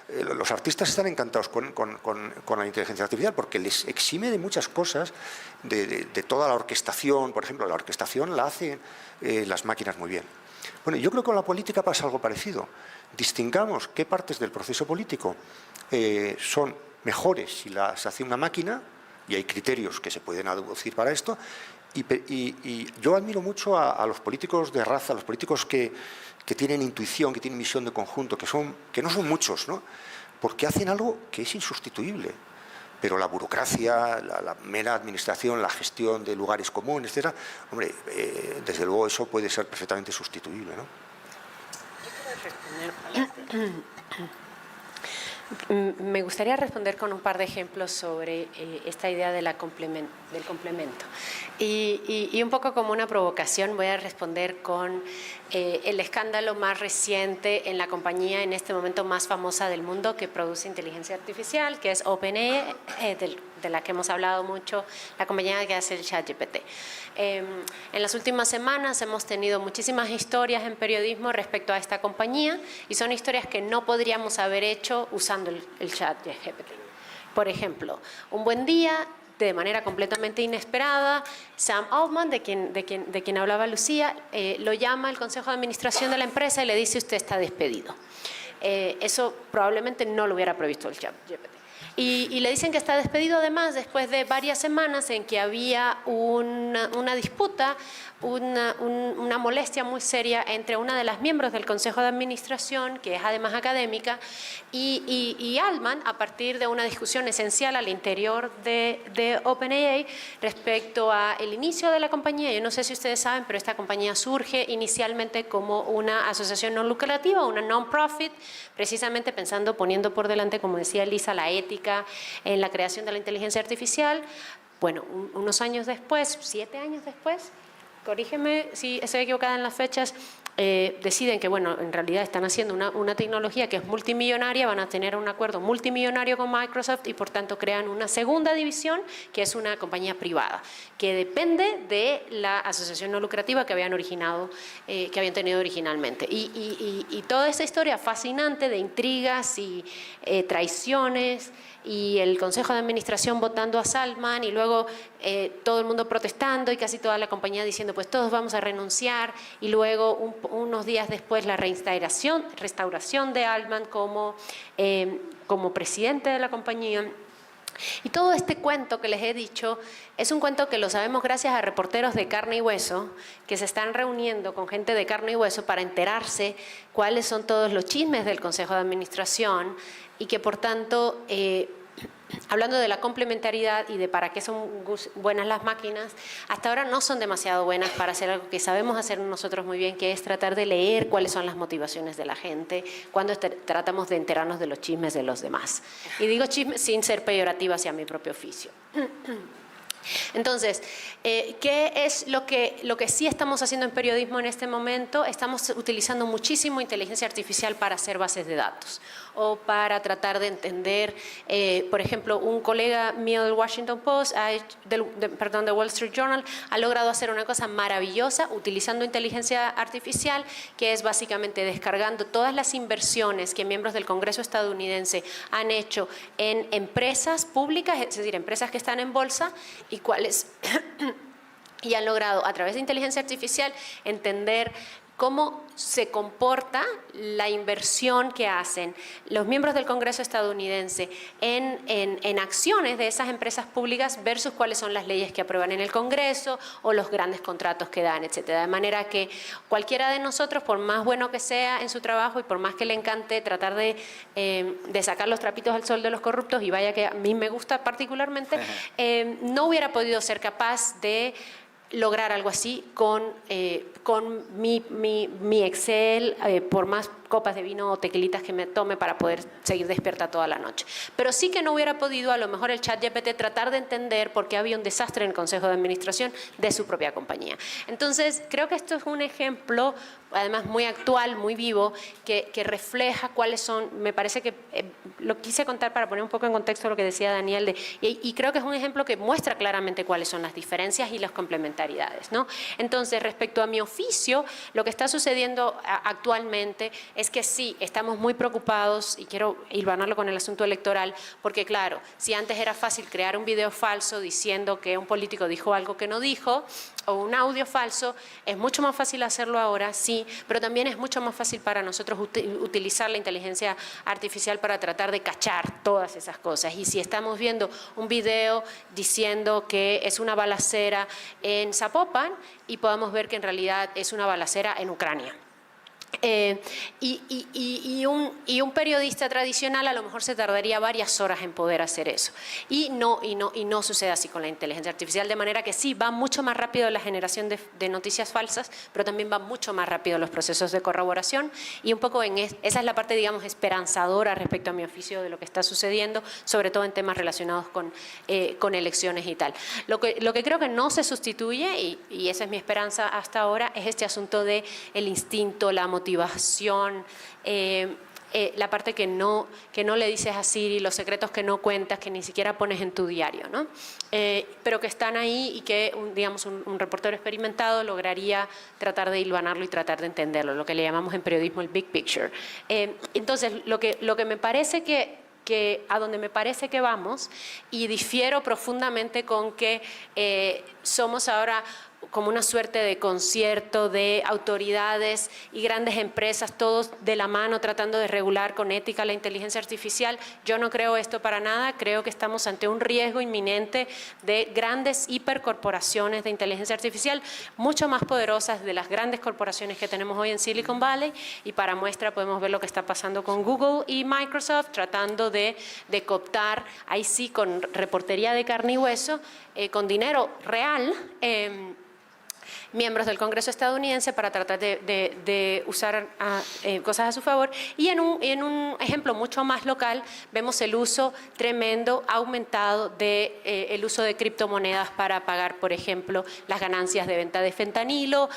los artistas están encantados con la inteligencia artificial porque les exime de muchas cosas, de toda la orquestación. Por ejemplo, la orquestación la hacen las máquinas muy bien. Bueno, yo creo que con la política pasa algo parecido. Distingamos qué partes del proceso político son mejores si las hace una máquina, y hay criterios que se pueden aducir para esto, y yo admiro mucho a los políticos de raza, a los políticos que tienen intuición, que tienen visión de conjunto, que no son muchos, ¿no? Porque hacen algo que es insustituible. Pero la burocracia, la mera administración, la gestión de lugares comunes, etc., hombre, desde luego eso puede ser perfectamente sustituible, ¿no? Me gustaría responder con un par de ejemplos sobre esta idea de del complemento. Y un poco como una provocación voy a responder con el escándalo más reciente en la compañía en este momento más famosa del mundo que produce inteligencia artificial, que es OpenAI, de la que hemos hablado mucho, la compañía que hace el ChatGPT. En las últimas semanas hemos tenido muchísimas historias en periodismo respecto a esta compañía, y son historias que no podríamos haber hecho usando el ChatGPT. Por ejemplo, un buen día, de manera completamente inesperada, Sam Altman, de quien hablaba Lucía, lo llama al consejo de administración de la empresa y le dice: usted está despedido. Eso probablemente no lo hubiera previsto el ChatGPT. Y le dicen que está despedido además después de varias semanas en que había una disputa, una molestia muy seria entre una de las miembros del Consejo de Administración, que es además académica, y Altman, a partir de una discusión esencial al interior de OpenAI respecto al inicio de la compañía. Yo no sé si ustedes saben, pero esta compañía surge inicialmente como una asociación no lucrativa, una non-profit, precisamente poniendo por delante, como decía Elisa, la ética en la creación de la inteligencia artificial. Bueno, unos años después, 7 años después, corrígeme si estoy equivocada en las fechas, deciden que, bueno, en realidad están haciendo una tecnología que es multimillonaria, van a tener un acuerdo multimillonario con Microsoft y por tanto crean una segunda división que es una compañía privada que depende de la asociación no lucrativa que habían tenido originalmente. Y toda esa historia fascinante de intrigas y traiciones, y el Consejo de Administración votando a Salman, y luego todo el mundo protestando y casi toda la compañía diciendo pues todos vamos a renunciar, y luego unos días después la restauración de Altman como presidente de la compañía. Y todo este cuento que les he dicho es un cuento que lo sabemos gracias a reporteros de carne y hueso que se están reuniendo con gente de carne y hueso para enterarse cuáles son todos los chismes del Consejo de Administración, y que por tanto, hablando de la complementariedad y de para qué son buenas las máquinas, hasta ahora no son demasiado buenas para hacer algo que sabemos hacer nosotros muy bien, que es tratar de leer cuáles son las motivaciones de la gente cuando tratamos de enterarnos de los chismes de los demás. Y digo chismes sin ser peyorativa hacia mi propio oficio. Entonces, ¿qué es lo que sí estamos haciendo en periodismo en este momento? Estamos utilizando muchísimo inteligencia artificial para hacer bases de datos o para tratar de entender, por ejemplo, un colega mío del Washington Post, del Wall Street Journal, ha logrado hacer una cosa maravillosa utilizando inteligencia artificial, que es básicamente descargando todas las inversiones que miembros del Congreso estadounidense han hecho en empresas públicas, es decir, empresas que están en bolsa, y han logrado a través de inteligencia artificial entender cómo se comporta la inversión que hacen los miembros del Congreso estadounidense en acciones de esas empresas públicas versus cuáles son las leyes que aprueban en el Congreso o los grandes contratos que dan, etcétera. De manera que cualquiera de nosotros, por más bueno que sea en su trabajo y por más que le encante tratar de sacar los trapitos al sol de los corruptos, y vaya que a mí me gusta particularmente, no hubiera podido ser capaz de lograr algo así con mi Excel, por más copas de vino o tequilitas que me tome para poder seguir despierta toda la noche. Pero sí que no hubiera podido, a lo mejor, el ChatGPT tratar de entender por qué había un desastre en el Consejo de Administración de su propia compañía. Entonces, creo que esto es un ejemplo, además muy actual, muy vivo, que refleja cuáles son, me parece que lo quise contar para poner un poco en contexto lo que decía Daniel, y creo que es un ejemplo que muestra claramente cuáles son las diferencias y las complementariedades, ¿no? Entonces, respecto a mi oficio, lo que está sucediendo actualmente es que sí, estamos muy preocupados, y quiero hilvanarlo con el asunto electoral, porque claro, si antes era fácil crear un video falso diciendo que un político dijo algo que no dijo, o un audio falso, es mucho más fácil hacerlo ahora, sí, pero también es mucho más fácil para nosotros utilizar la inteligencia artificial para tratar de cachar todas esas cosas. Y si estamos viendo un video diciendo que es una balacera en Zapopan, y podamos ver que en realidad es una balacera en Ucrania. Y un periodista tradicional a lo mejor se tardaría varias horas en poder hacer eso. Y no sucede así con la inteligencia artificial, de manera que sí, va mucho más rápido la generación de noticias falsas, pero también va mucho más rápido los procesos de corroboración, y un poco esa es la parte, digamos, esperanzadora respecto a mi oficio de lo que está sucediendo, sobre todo en temas relacionados con elecciones y tal. Lo que creo que no se sustituye, y esa es mi esperanza hasta ahora, es este asunto de el instinto, la motivación, la parte que no le dices a Siri, los secretos que no cuentas, que ni siquiera pones en tu diario, ¿no? Pero que están ahí, y que un reportero experimentado lograría tratar de hilvanarlo y tratar de entenderlo, lo que le llamamos en periodismo el big picture. Entonces, lo que me parece que a donde me parece que vamos, y difiero profundamente con que somos ahora como una suerte de concierto de autoridades y grandes empresas, todos de la mano tratando de regular con ética la inteligencia artificial. Yo no creo esto para nada, creo que estamos ante un riesgo inminente de grandes hipercorporaciones de inteligencia artificial, mucho más poderosas de las grandes corporaciones que tenemos hoy en Silicon Valley, y para muestra podemos ver lo que está pasando con Google y Microsoft, tratando de cooptar, ahí sí, con reportería de carne y hueso, con dinero real, miembros del Congreso estadounidense para tratar de usar cosas a su favor. Y en un ejemplo mucho más local vemos el uso tremendo, aumentado el uso de criptomonedas para pagar, por ejemplo, las ganancias de venta de fentanilo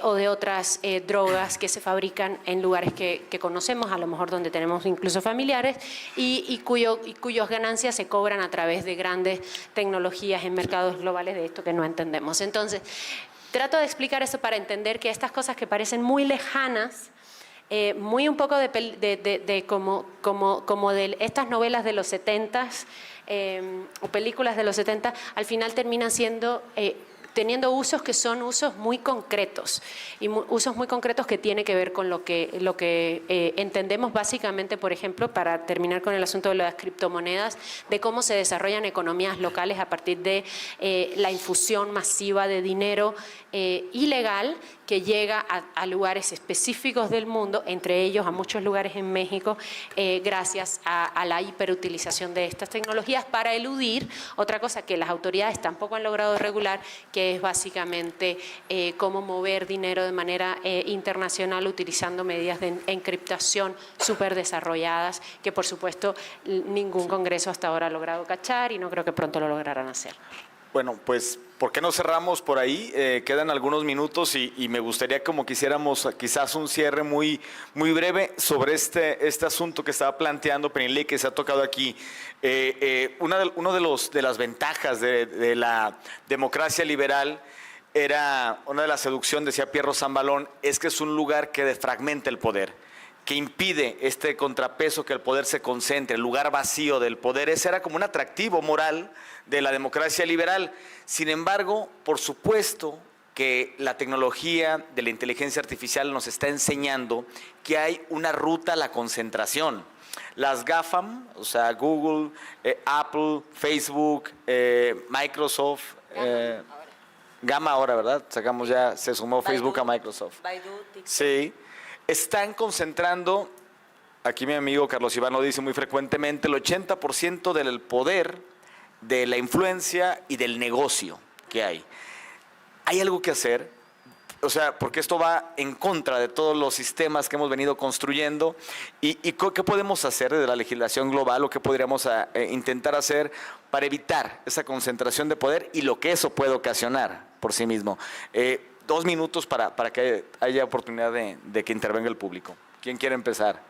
o de otras drogas que se fabrican en lugares que conocemos, a lo mejor donde tenemos incluso familiares, y cuyas ganancias se cobran a través de grandes tecnologías en mercados globales de esto que no entendemos. Entonces, trato de explicar eso para entender que estas cosas que parecen muy lejanas, muy un poco como de estas novelas de los 70s o películas de los 70, al final terminan siendo teniendo usos que son usos muy concretos, y usos muy concretos que tienen que ver con lo que entendemos básicamente, por ejemplo, para terminar con el asunto de las criptomonedas, de cómo se desarrollan economías locales a partir de la infusión masiva de dinero ilegal que llega a lugares específicos del mundo, entre ellos a muchos lugares en México, gracias a la hiperutilización de estas tecnologías para eludir otra cosa que las autoridades tampoco han logrado regular, que es básicamente cómo mover dinero de manera internacional utilizando medidas de encriptación súper desarrolladas, que por supuesto ningún Congreso hasta ahora ha logrado cachar, y no creo que pronto lo lograrán hacer. Bueno, pues, ¿por qué no cerramos por ahí? Quedan algunos minutos y me gustaría como quisiéramos quizás un cierre muy breve sobre este asunto que estaba planteando Pernilla y que se ha tocado aquí. Una de las ventajas de la democracia liberal era, una de las seducciones, decía Pierro Zambalón, es que es un lugar que defragmenta el poder, que impide este contrapeso, que el poder se concentre, el lugar vacío del poder. Ese era como un atractivo moral de la democracia liberal. Sin embargo, por supuesto, que la tecnología de la inteligencia artificial nos está enseñando que hay una ruta a la concentración. Las GAFAM, o sea, Google, Apple, Facebook, Microsoft, Gama ahora, ¿verdad? Sacamos ya, se sumó Facebook a Microsoft. Baidu, TikTok. Sí, están concentrando, aquí mi amigo Carlos Iván lo dice muy frecuentemente, el 80% del poder, de la influencia y del negocio que hay. ¿Hay algo que hacer? O sea, porque esto va en contra de todos los sistemas que hemos venido construyendo. ¿Y qué podemos hacer desde la legislación global o qué podríamos intentar hacer para evitar esa concentración de poder y lo que eso puede ocasionar por sí mismo? 2 minutos para que haya oportunidad de que intervenga el público. ¿Quién quiere empezar?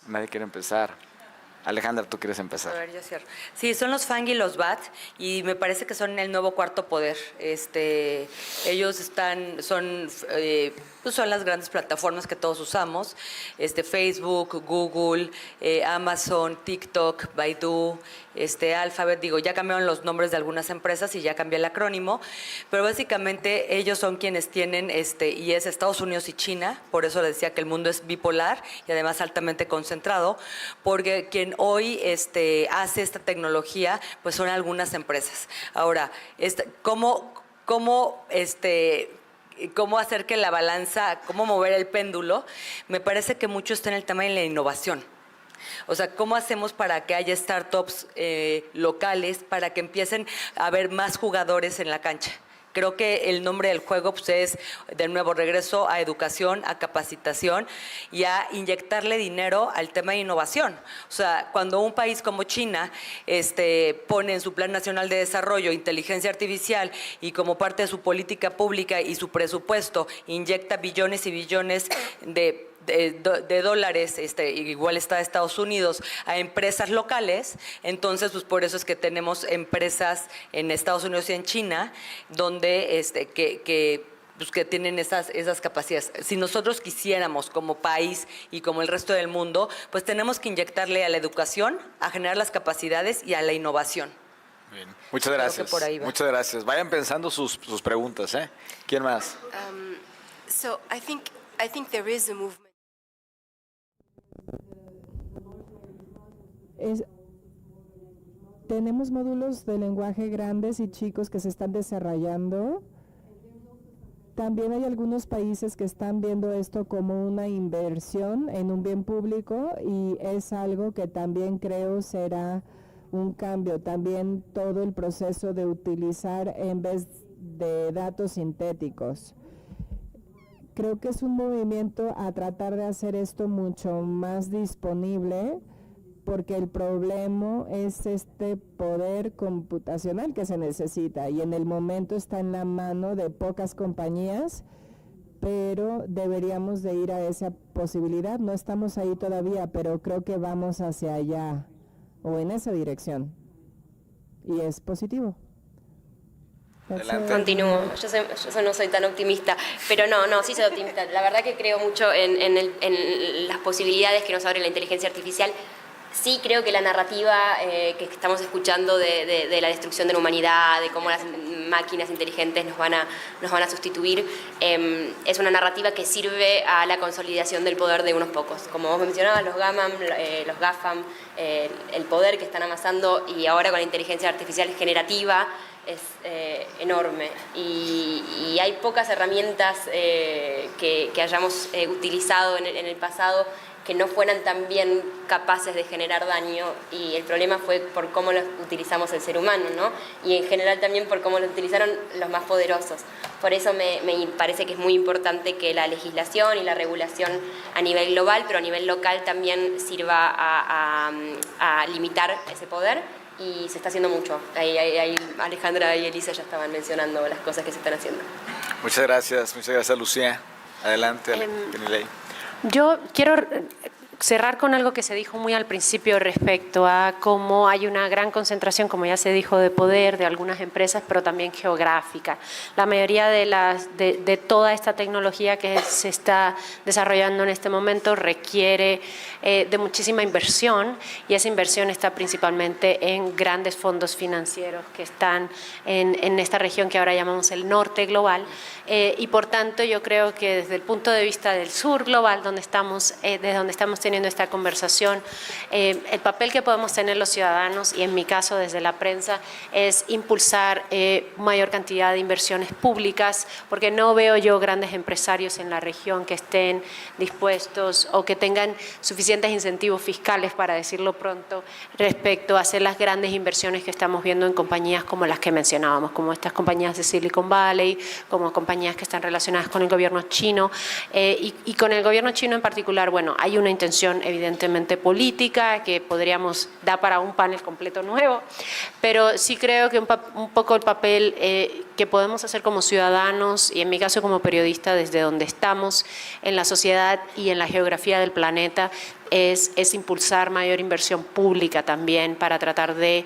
Nadie quiere empezar. Alejandra, tú quieres empezar. A ver, yo cierro. Sí, son los FANG y los BAT y me parece que son el nuevo cuarto poder. Ellos son las grandes plataformas que todos usamos. Facebook, Google, Amazon, TikTok, Baidu, Alphabet. Digo, ya cambiaron los nombres de algunas empresas y ya cambió el acrónimo, pero básicamente ellos son quienes tienen, y es Estados Unidos y China. Por eso les decía que el mundo es bipolar y además altamente concentrado, porque quien hoy hace esta tecnología, pues son algunas empresas. Ahora, ¿cómo hacer que la balanza, cómo mover el péndulo? Me parece que mucho está en el tema de la innovación. O sea, ¿cómo hacemos para que haya startups locales, para que empiecen a haber más jugadores en la cancha? Creo que el nombre del juego pues, es, de nuevo, regreso a educación, a capacitación y a inyectarle dinero al tema de innovación. O sea, cuando un país como China pone en su Plan Nacional de Desarrollo inteligencia artificial y como parte de su política pública y su presupuesto inyecta billones y billones de dólares, igual está Estados Unidos, a empresas locales, entonces pues por eso es que tenemos empresas en Estados Unidos y en China donde que tienen esas capacidades. Si nosotros quisiéramos como país y como el resto del mundo, pues tenemos que inyectarle a la educación, a generar las capacidades y a la innovación. Bien. Muchas gracias. Por ahí va. Muchas gracias. Vayan pensando sus preguntas, ¿eh? ¿Quién más? So I think there is a movement. Tenemos módulos de lenguaje grandes y chicos que se están desarrollando. También hay algunos países que están viendo esto como una inversión en un bien público y es algo que también creo será un cambio. También todo el proceso de utilizar en vez de datos sintéticos. Creo que es un movimiento a tratar de hacer esto mucho más disponible porque el problema es este poder computacional que se necesita y en el momento está en la mano de pocas compañías, pero deberíamos de ir a esa posibilidad. No estamos ahí todavía, pero creo que vamos hacia allá o en esa dirección y es positivo. Continúo, yo no soy tan optimista, pero no, sí soy optimista. La verdad que creo mucho en las posibilidades que nos abre la inteligencia artificial. Sí creo que la narrativa que estamos escuchando de la destrucción de la humanidad, de cómo las máquinas inteligentes nos van a sustituir, es una narrativa que sirve a la consolidación del poder de unos pocos. Como vos mencionabas, los GAFAM, el poder que están amasando y ahora con la inteligencia artificial generativa, es enorme y hay pocas herramientas que hayamos utilizado en el pasado que no fueran tan bien capaces de generar daño y el problema fue por cómo los utilizamos el ser humano, ¿no? Y en general también por cómo lo utilizaron los más poderosos. Por eso me parece que es muy importante que la legislación y la regulación a nivel global, pero a nivel local también sirva a limitar ese poder. Y se está haciendo mucho. Ahí Alejandra y Elisa ya estaban mencionando las cosas que se están haciendo. Muchas gracias, Lucía. Adelante, Penilei. Yo quiero cerrar con algo que se dijo muy al principio respecto a cómo hay una gran concentración, como ya se dijo, de poder de algunas empresas, pero también geográfica. La mayoría de toda esta tecnología que se está desarrollando en este momento requiere de muchísima inversión, y esa inversión está principalmente en grandes fondos financieros que están en esta región que ahora llamamos el norte global, y por tanto yo creo que desde el punto de vista del sur global, desde donde estamos teniendo esta conversación, el papel que podemos tener los ciudadanos, y en mi caso desde la prensa, es impulsar mayor cantidad de inversiones públicas, porque no veo yo grandes empresarios en la región que estén dispuestos o que tengan suficientes incentivos fiscales, para decirlo pronto, respecto a hacer las grandes inversiones que estamos viendo en compañías como las que mencionábamos, como estas compañías de Silicon Valley, como compañías que están relacionadas con el gobierno chino, y con el gobierno chino en particular. Bueno, hay una intención evidentemente política que podríamos dar para un panel completo nuevo, pero sí creo que un poco el papel que podemos hacer como ciudadanos, y en mi caso como periodista, desde donde estamos en la sociedad y en la geografía del planeta, es impulsar mayor inversión pública también, para tratar de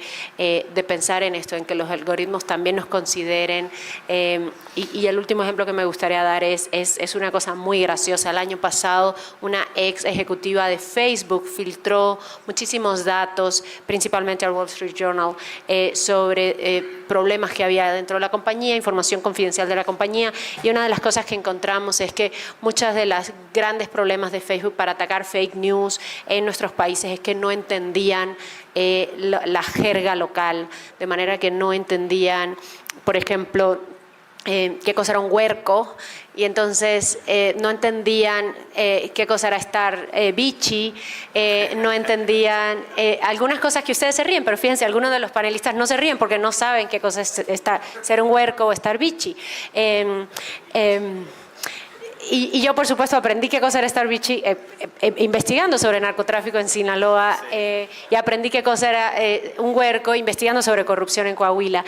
pensar en esto, en que los algoritmos también nos consideren. Y el último ejemplo que me gustaría dar es una cosa muy graciosa. El año pasado una ex ejecutiva de Facebook filtró muchísimos datos, principalmente al Wall Street Journal, sobre problemas que había dentro de la compañía, información confidencial de la compañía, y una de las cosas que encontramos es que muchas de las grandes problemas de Facebook para atacar fake news en nuestros países es que no entendían la jerga local, de manera que no entendían, por ejemplo, qué cosa era un huerco, y entonces no entendían qué cosa era estar bichi, no entendían algunas cosas que ustedes se ríen, pero fíjense, algunos de los panelistas no se ríen porque no saben qué cosa es ser un huerco o estar bichi. Y yo, por supuesto, aprendí qué cosa era estar bichi investigando sobre narcotráfico en Sinaloa, y aprendí qué cosa era un huerco investigando sobre corrupción en Coahuila.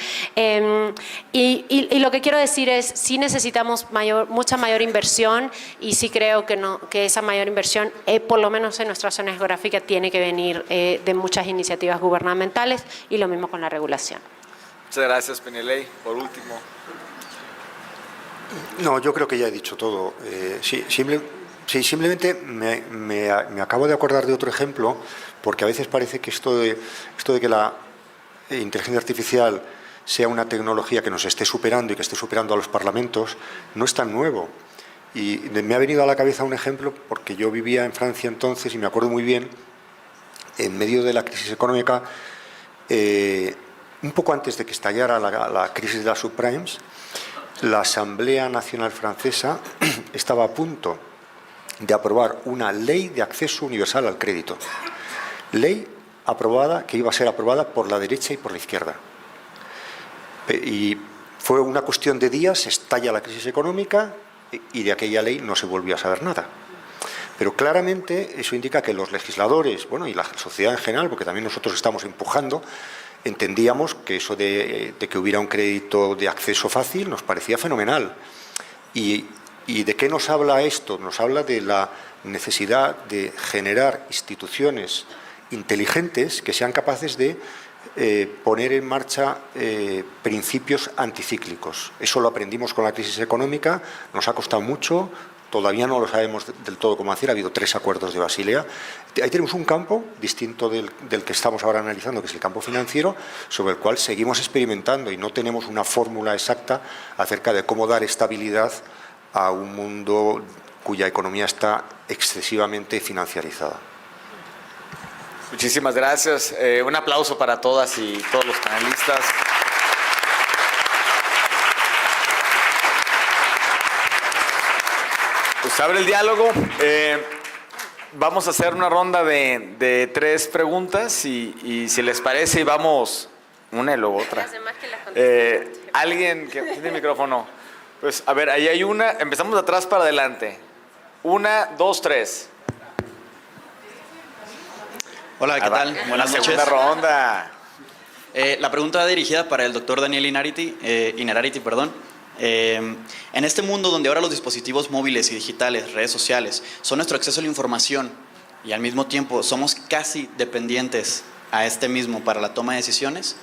Y lo que quiero decir es, sí necesitamos mucha mayor inversión, y sí creo que esa mayor inversión, por lo menos en nuestra zona geográfica, tiene que venir de muchas iniciativas gubernamentales, y lo mismo con la regulación. Muchas gracias, Penilei. Por último. No, yo creo que ya he dicho todo. Simplemente me acabo de acordar de otro ejemplo, porque a veces parece que esto de que la inteligencia artificial sea una tecnología que nos esté superando y que esté superando a los parlamentos no es tan nuevo. Y me ha venido a la cabeza un ejemplo, porque yo vivía en Francia entonces, y me acuerdo muy bien, en medio de la crisis económica, un poco antes de que estallara la crisis de las subprimes, la Asamblea Nacional Francesa estaba a punto de aprobar una ley de acceso universal al crédito. Ley aprobada, que iba a ser aprobada por la derecha y por la izquierda. Y fue una cuestión de días, estalla la crisis económica, y de aquella ley no se volvió a saber nada. Pero claramente eso indica que los legisladores, bueno, y la sociedad en general, porque también nosotros estamos empujando, entendíamos que eso de que hubiera un crédito de acceso fácil nos parecía fenomenal. ¿Y de qué nos habla esto? Nos habla de la necesidad de generar instituciones inteligentes que sean capaces de poner en marcha principios anticíclicos. Eso lo aprendimos con la crisis económica, nos ha costado mucho. Todavía no lo sabemos del todo cómo hacer, ha habido 3 acuerdos de Basilea. Ahí tenemos un campo distinto del que estamos ahora analizando, que es el campo financiero, sobre el cual seguimos experimentando y no tenemos una fórmula exacta acerca de cómo dar estabilidad a un mundo cuya economía está excesivamente financiarizada. Muchísimas gracias. Un aplauso para todas y todos los panelistas. Pues abre el diálogo. Vamos a hacer una ronda de 3 preguntas y si les parece, vamos una y luego otra. Alguien que tiene el micrófono. Pues a ver, ahí hay una. Empezamos de atrás para adelante. 1, 2, 3. Hola, ¿qué tal? Buenas noches. Segunda ronda. La pregunta va dirigida para el doctor Daniel Inarriti. En este mundo donde ahora los dispositivos móviles y digitales, redes sociales, son nuestro acceso a la información, y al mismo tiempo somos casi dependientes a este mismo para la toma de decisiones,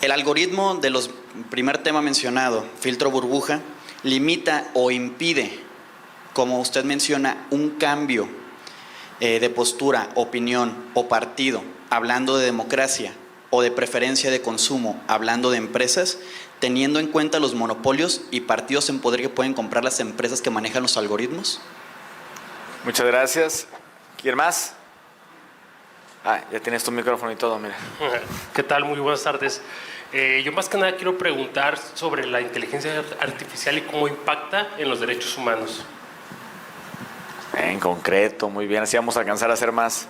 el algoritmo de los primer tema mencionado, filtro burbuja, limita o impide, como usted menciona, un cambio de postura, opinión o partido, hablando de democracia, o de preferencia de consumo, hablando de empresas, teniendo en cuenta los monopolios y partidos en poder que pueden comprar las empresas que manejan los algoritmos? Muchas gracias. ¿Quién más? Ya tienes tu micrófono y todo, mira. ¿Qué tal? Muy buenas tardes. Yo más que nada quiero preguntar sobre la inteligencia artificial y cómo impacta en los derechos humanos. En concreto, muy bien. Así vamos a alcanzar a hacer más.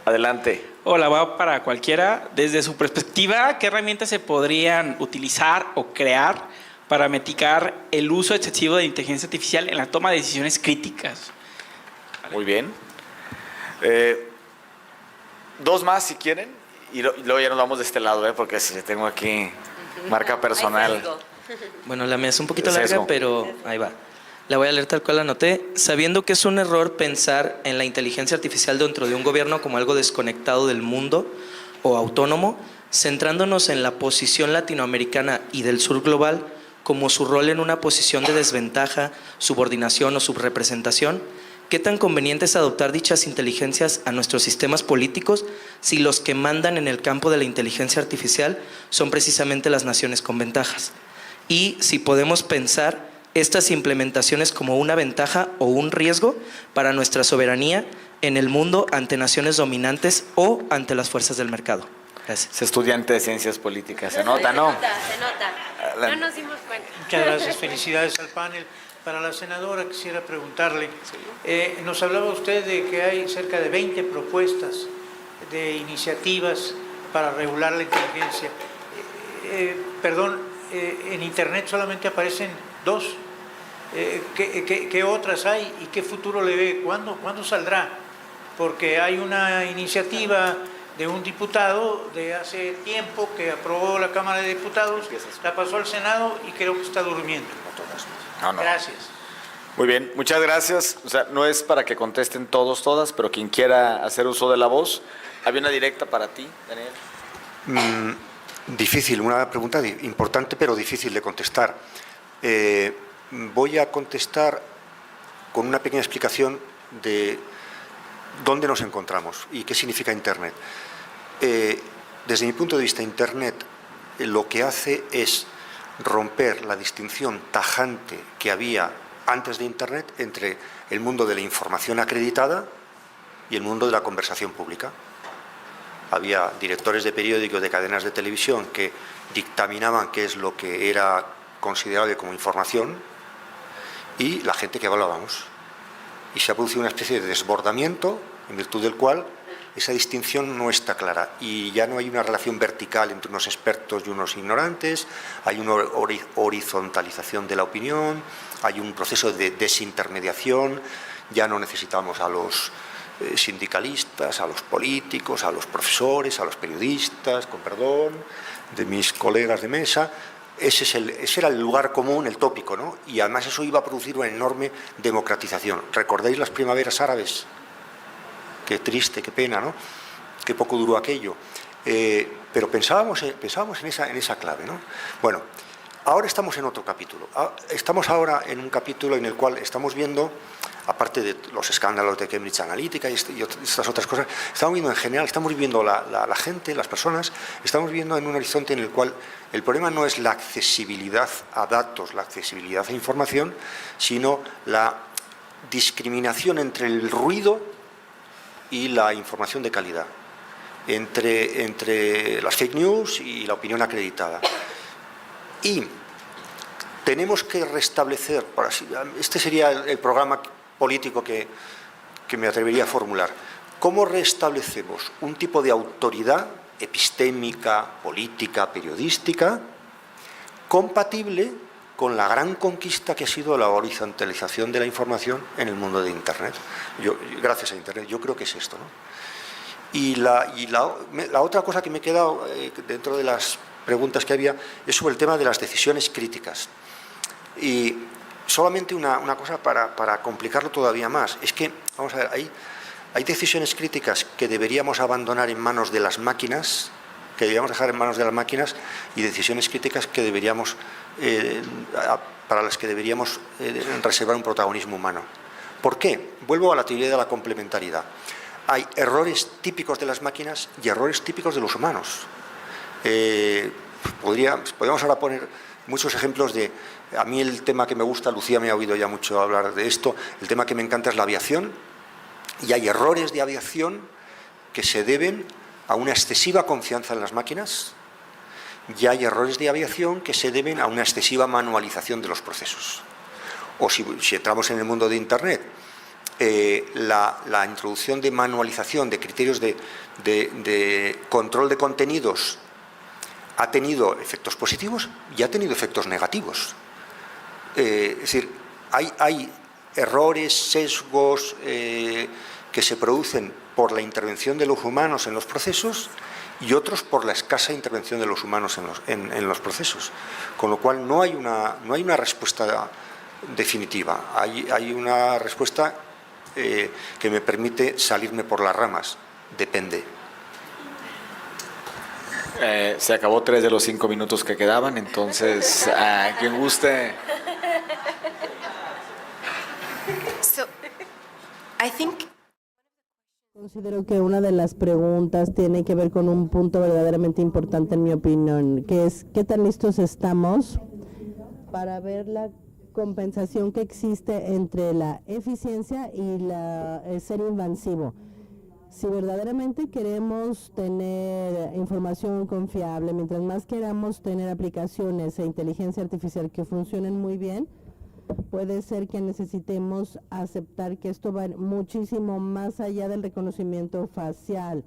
Adelante. Hola, va para cualquiera. Desde su perspectiva, ¿qué herramientas se podrían utilizar o crear para mitigar el uso excesivo de inteligencia artificial en la toma de decisiones críticas? Muy bien. Dos más si quieren y luego ya nos vamos de este lado, porque si tengo aquí marca personal. Bueno, la mía es un poquito Sesgo. larga, pero ahí va. La voy a leer tal cual la anoté. Sabiendo que es un error pensar en la inteligencia artificial dentro de un gobierno como algo desconectado del mundo o autónomo, centrándonos en la posición latinoamericana y del sur global como su rol en una posición de desventaja, subordinación o subrepresentación, ¿qué tan conveniente es adoptar dichas inteligencias a nuestros sistemas políticos si los que mandan en el campo de la inteligencia artificial son precisamente las naciones con ventajas? Y si podemos pensar estas implementaciones como una ventaja o un riesgo para nuestra soberanía en el mundo ante naciones dominantes o ante las fuerzas del mercado. Gracias. Es estudiante de ciencias políticas, se nota, ¿no? Se nota. No nos dimos cuenta. Muchas gracias, felicidades al panel. Para la senadora quisiera preguntarle, nos hablaba usted de que hay cerca de 20 propuestas de iniciativas para regular la inteligencia. En Internet solamente aparecen 2. ¿Qué otras hay y qué futuro le ve? ¿Cuándo saldrá? Porque hay una iniciativa de un diputado de hace tiempo que aprobó la Cámara de Diputados, la pasó al Senado y creo que está durmiendo. No. Gracias. Muy bien, muchas gracias. O sea, no es para que contesten todos, todas, pero quien quiera hacer uso de la voz. ¿Había una directa para ti, Daniel? Difícil, una pregunta importante pero difícil de contestar. Voy a contestar con una pequeña explicación de dónde nos encontramos y qué significa Internet. Desde mi punto de vista, Internet lo que hace es romper la distinción tajante que había antes de Internet entre el mundo de la información acreditada y el mundo de la conversación pública. Había directores de periódicos, de cadenas de televisión que dictaminaban qué es lo que era considerable como información y la gente que hablábamos. Y se ha producido una especie de desbordamiento en virtud del cual esa distinción no está clara y ya no hay una relación vertical entre unos expertos y unos ignorantes, hay una horizontalización de la opinión, hay un proceso de desintermediación, ya no necesitamos a los sindicalistas, a los políticos, a los profesores, a los periodistas, con perdón de mis colegas de mesa. Ese era el lugar común, el tópico, ¿no? Y además eso iba a producir una enorme democratización. ¿Recordáis las primaveras árabes? Qué triste, qué pena, ¿no? Qué poco duró aquello. Pero pensábamos en esa clave, ¿no? Bueno, ahora estamos en otro capítulo. Estamos ahora en un capítulo en el cual estamos viendo, aparte de los escándalos de Cambridge Analytica y estas otras cosas, estamos viendo en general, estamos viendo la gente, las personas, estamos viendo en un horizonte en el cual el problema no es la accesibilidad a datos, la accesibilidad a información, sino la discriminación entre el ruido y la información de calidad, entre las fake news y la opinión acreditada. Y tenemos que restablecer, este sería el programa político que me atrevería a formular, ¿cómo restablecemos un tipo de autoridad epistémica, política, periodística, compatible con la gran conquista que ha sido la horizontalización de la información en el mundo de Internet? Gracias a Internet, yo creo que es esto, ¿no? Y la otra cosa que me he quedado dentro de las preguntas que había es sobre el tema de las decisiones críticas. Y solamente una cosa para complicarlo todavía más. Es que, vamos a ver, hay decisiones críticas que deberíamos abandonar en manos de las máquinas, que deberíamos dejar en manos de las máquinas, y decisiones críticas que deberíamos, para las que deberíamos reservar un protagonismo humano. ¿Por qué? Vuelvo a la teoría de la complementariedad. Hay errores típicos de las máquinas y errores típicos de los humanos. Podríamos ahora poner muchos ejemplos de... A mí el tema que me gusta, Lucía me ha oído ya mucho hablar de esto, el tema que me encanta es la aviación, y hay errores de aviación que se deben a una excesiva confianza en las máquinas, y hay errores de aviación que se deben a una excesiva manualización de los procesos. O si entramos en el mundo de Internet, la introducción de manualización, de criterios de control de contenidos, ha tenido efectos positivos y ha tenido efectos negativos. Es decir, hay errores, sesgos que se producen por la intervención de los humanos en los procesos y otros por la escasa intervención de los humanos en los procesos. Con lo cual no hay una respuesta definitiva, hay una respuesta que me permite salirme por las ramas. Depende. Se acabó 3 de los 5 minutos que quedaban, entonces a quien guste. So, I think Considero que una de las preguntas tiene que ver con un punto verdaderamente importante en mi opinión, que es ¿qué tan listos estamos para ver la compensación que existe entre la eficiencia y el ser invasivo? Si verdaderamente queremos tener información confiable, mientras más queramos tener aplicaciones e inteligencia artificial que funcionen muy bien, puede ser que necesitemos aceptar que esto va muchísimo más allá del reconocimiento facial.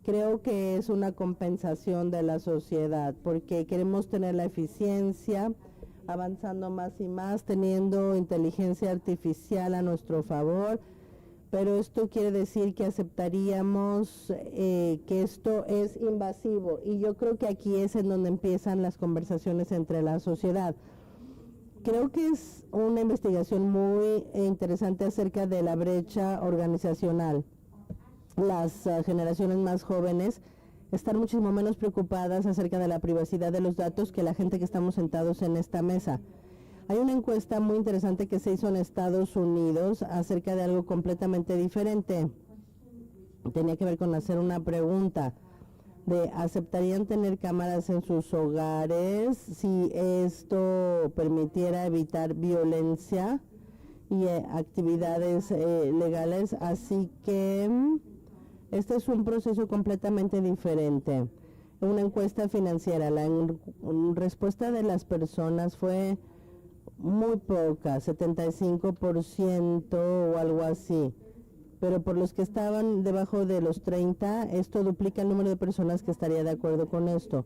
Creo que es una compensación de la sociedad, porque queremos tener la eficiencia, avanzando más y más, teniendo inteligencia artificial a nuestro favor, pero esto quiere decir que aceptaríamos que esto es invasivo, y yo creo que aquí es en donde empiezan las conversaciones entre la sociedad. Creo que es una investigación muy interesante acerca de la brecha organizacional. Las generaciones más jóvenes están muchísimo menos preocupadas acerca de la privacidad de los datos que la gente que estamos sentados en esta mesa. Hay una encuesta muy interesante que se hizo en Estados Unidos acerca de algo completamente diferente. Tenía que ver con hacer una pregunta de ¿aceptarían tener cámaras en sus hogares si esto permitiera evitar violencia y actividades legales? Así que este es un proceso completamente diferente. Una encuesta financiera, la respuesta de las personas fue muy poca, 75% o algo así. Pero por los que estaban debajo de los 30, esto duplica el número de personas que estaría de acuerdo con esto.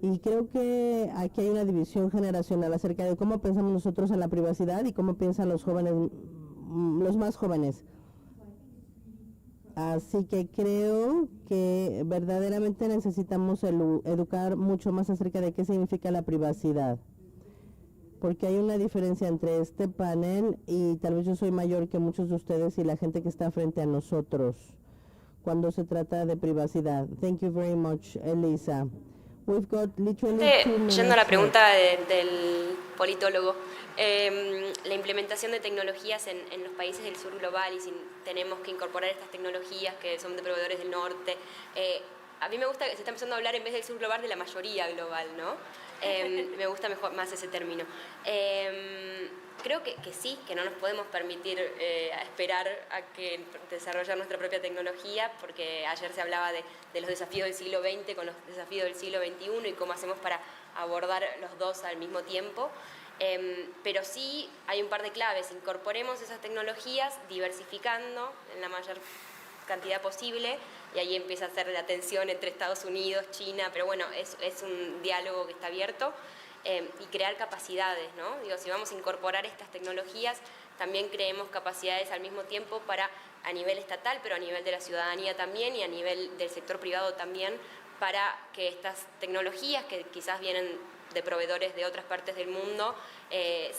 Y creo que aquí hay una división generacional acerca de cómo pensamos nosotros en la privacidad y cómo piensan los jóvenes, los más jóvenes. Así que creo que verdaderamente necesitamos educar mucho más acerca de qué significa la privacidad. Porque hay una diferencia entre este panel y tal vez yo soy mayor que muchos de ustedes y la gente que está frente a nosotros cuando se trata de privacidad. Thank you very much, Elisa. We've got literally 2 minutes. Yendo a la pregunta del politólogo, la implementación de tecnologías en los países del sur global, y si tenemos que incorporar estas tecnologías que son de proveedores del norte, a mí me gusta que se está empezando a hablar en vez del sur global de la mayoría global, ¿no? Me gusta más ese término. Creo que sí, que no nos podemos permitir esperar a que desarrollar nuestra propia tecnología, porque ayer se hablaba de los desafíos del siglo XX con los desafíos del siglo XXI y cómo hacemos para abordar los dos al mismo tiempo. Pero sí hay un par de claves. Incorporemos esas tecnologías diversificando en la mayor cantidad posible, y ahí empieza a hacer la tensión entre Estados Unidos, China, pero bueno, es un diálogo que está abierto, y crear capacidades, ¿no? Digo, si vamos a incorporar estas tecnologías, también creemos capacidades al mismo tiempo a nivel estatal, pero a nivel de la ciudadanía también, y a nivel del sector privado también, para que estas tecnologías que quizás vienen de proveedores de otras partes del mundo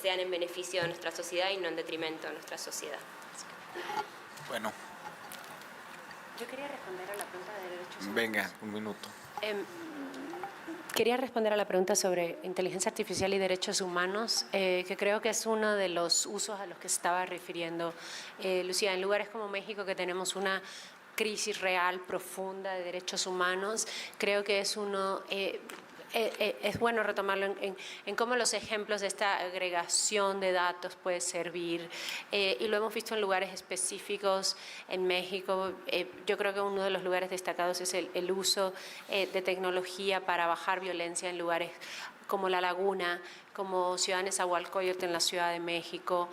sean en beneficio de nuestra sociedad y no en detrimento de nuestra sociedad. Bueno, Yo quería responder a la pregunta de derechos humanos. venga, un minuto. Quería responder a la pregunta sobre inteligencia artificial y derechos humanos, que creo que es uno de los usos a los que se estaba refiriendo Lucía. En lugares como México, que tenemos una crisis real, profunda de derechos humanos, creo que es es bueno retomarlo en cómo los ejemplos de esta agregación de datos puede servir, y lo hemos visto en lugares específicos en México. Yo creo que uno de los lugares destacados es el uso de tecnología para bajar violencia en lugares como La Laguna, como Ciudad de Nezahualcóyotl en la Ciudad de México,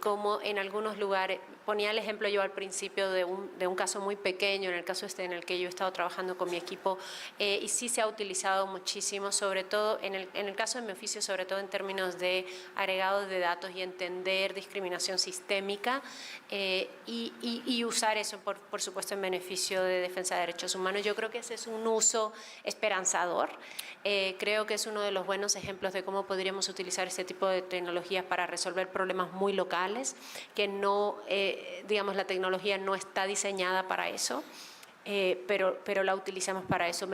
como en algunos lugares. Ponía el ejemplo yo al principio de un caso muy pequeño, en el caso en el que yo he estado trabajando con mi equipo, y sí se ha utilizado muchísimo, sobre todo en el caso de mi oficio, sobre todo en términos de agregados de datos y entender discriminación sistémica, y usar eso, por supuesto, en beneficio de defensa de derechos humanos. Yo creo que ese es un uso esperanzador. Creo que es uno de los buenos ejemplos de cómo podríamos utilizar este tipo de tecnologías para resolver problemas muy locales, que no, digamos, la tecnología no está diseñada para eso. Pero la utilizamos para eso.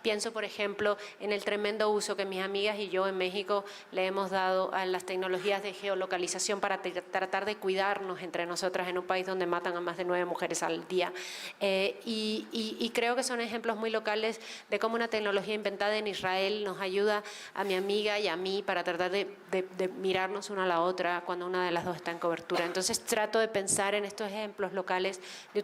Pienso, por ejemplo, en el tremendo uso que mis amigas y yo en México le hemos dado a las tecnologías de geolocalización para tratar de cuidarnos entre nosotras en un país donde matan a más de 9 mujeres al día. Y creo que son ejemplos muy locales de cómo una tecnología inventada en Israel nos ayuda a mi amiga y a mí para tratar de mirarnos una a la otra cuando una de las dos está en cobertura. Entonces trato de pensar en estos ejemplos locales de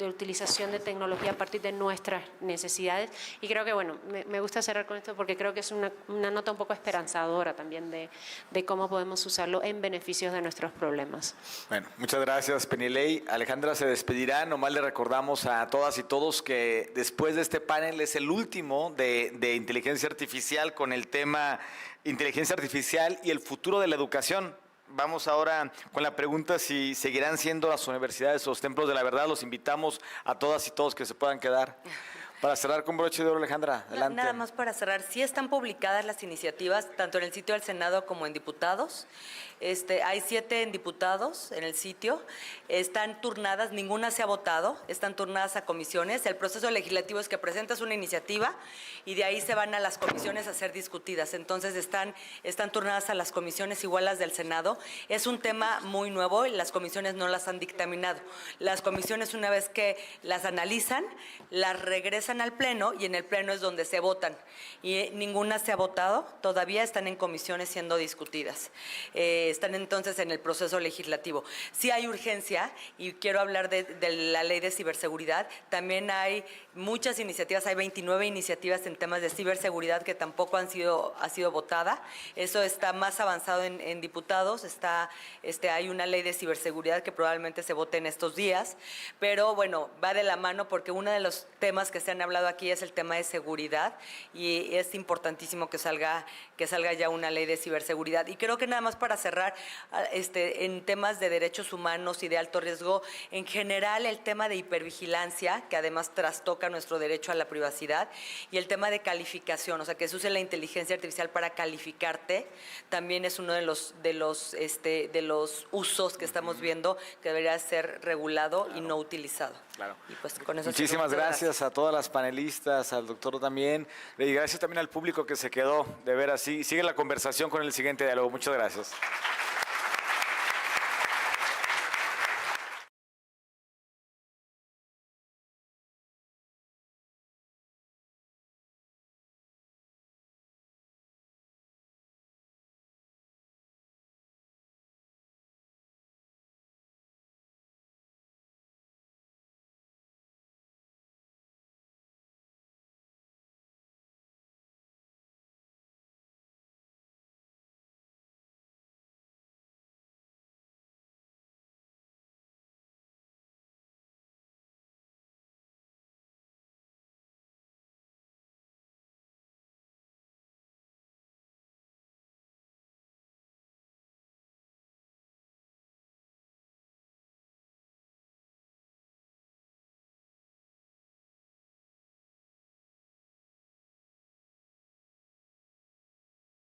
utilización de tecnología a partir de nuestras necesidades, y creo que, bueno, me gusta cerrar con esto porque creo que es una nota un poco esperanzadora también de cómo podemos usarlo en beneficios de nuestros problemas. Bueno, muchas gracias, Penilei. Alejandra se despedirá. Nomás le recordamos a todas y todos que después de este panel es el último de inteligencia artificial, con el tema inteligencia artificial y el futuro de la educación. Vamos ahora con la pregunta si seguirán siendo las universidades los templos de la verdad. Los invitamos a todas y todos que se puedan quedar. Para cerrar con broche de oro, Alejandra, adelante. Nada más para cerrar, sí están publicadas las iniciativas, tanto en el sitio del Senado como en diputados. Hay 7 en diputados en el sitio, están turnadas, ninguna se ha votado, están turnadas a comisiones. El proceso legislativo es que presentas una iniciativa y de ahí se van a las comisiones a ser discutidas. Entonces están turnadas a las comisiones, igual las del Senado. Es un tema muy nuevo y las comisiones no las han dictaminado. Las comisiones, una vez que las analizan, las regresan al Pleno, y en el Pleno es donde se votan. Y ninguna se ha votado, todavía están en comisiones siendo discutidas. Están entonces en el proceso legislativo. Sí hay urgencia, y quiero hablar de la ley de ciberseguridad. También hay muchas iniciativas, hay 29 iniciativas en temas de ciberseguridad que tampoco ha sido votada. Eso está más avanzado en diputados. Hay una ley de ciberseguridad que probablemente se vote en estos días, pero bueno, va de la mano porque uno de los temas que se han hablado aquí es el tema de seguridad, y es importantísimo que salga ya una ley de ciberseguridad. Y creo que nada más para cerrar, en temas de derechos humanos y de alto riesgo, en general el tema de hipervigilancia, que además trastoca nuestro derecho a la privacidad, y el tema de calificación, o sea, que se use la inteligencia artificial para calificarte, también es uno de los usos que estamos viendo que debería ser regulado y no utilizado. Claro. Y pues con eso muchísimas gracias a todas las panelistas, al doctor también, y gracias también al público que se quedó de ver así. Sigue la conversación con el siguiente diálogo. Muchas gracias.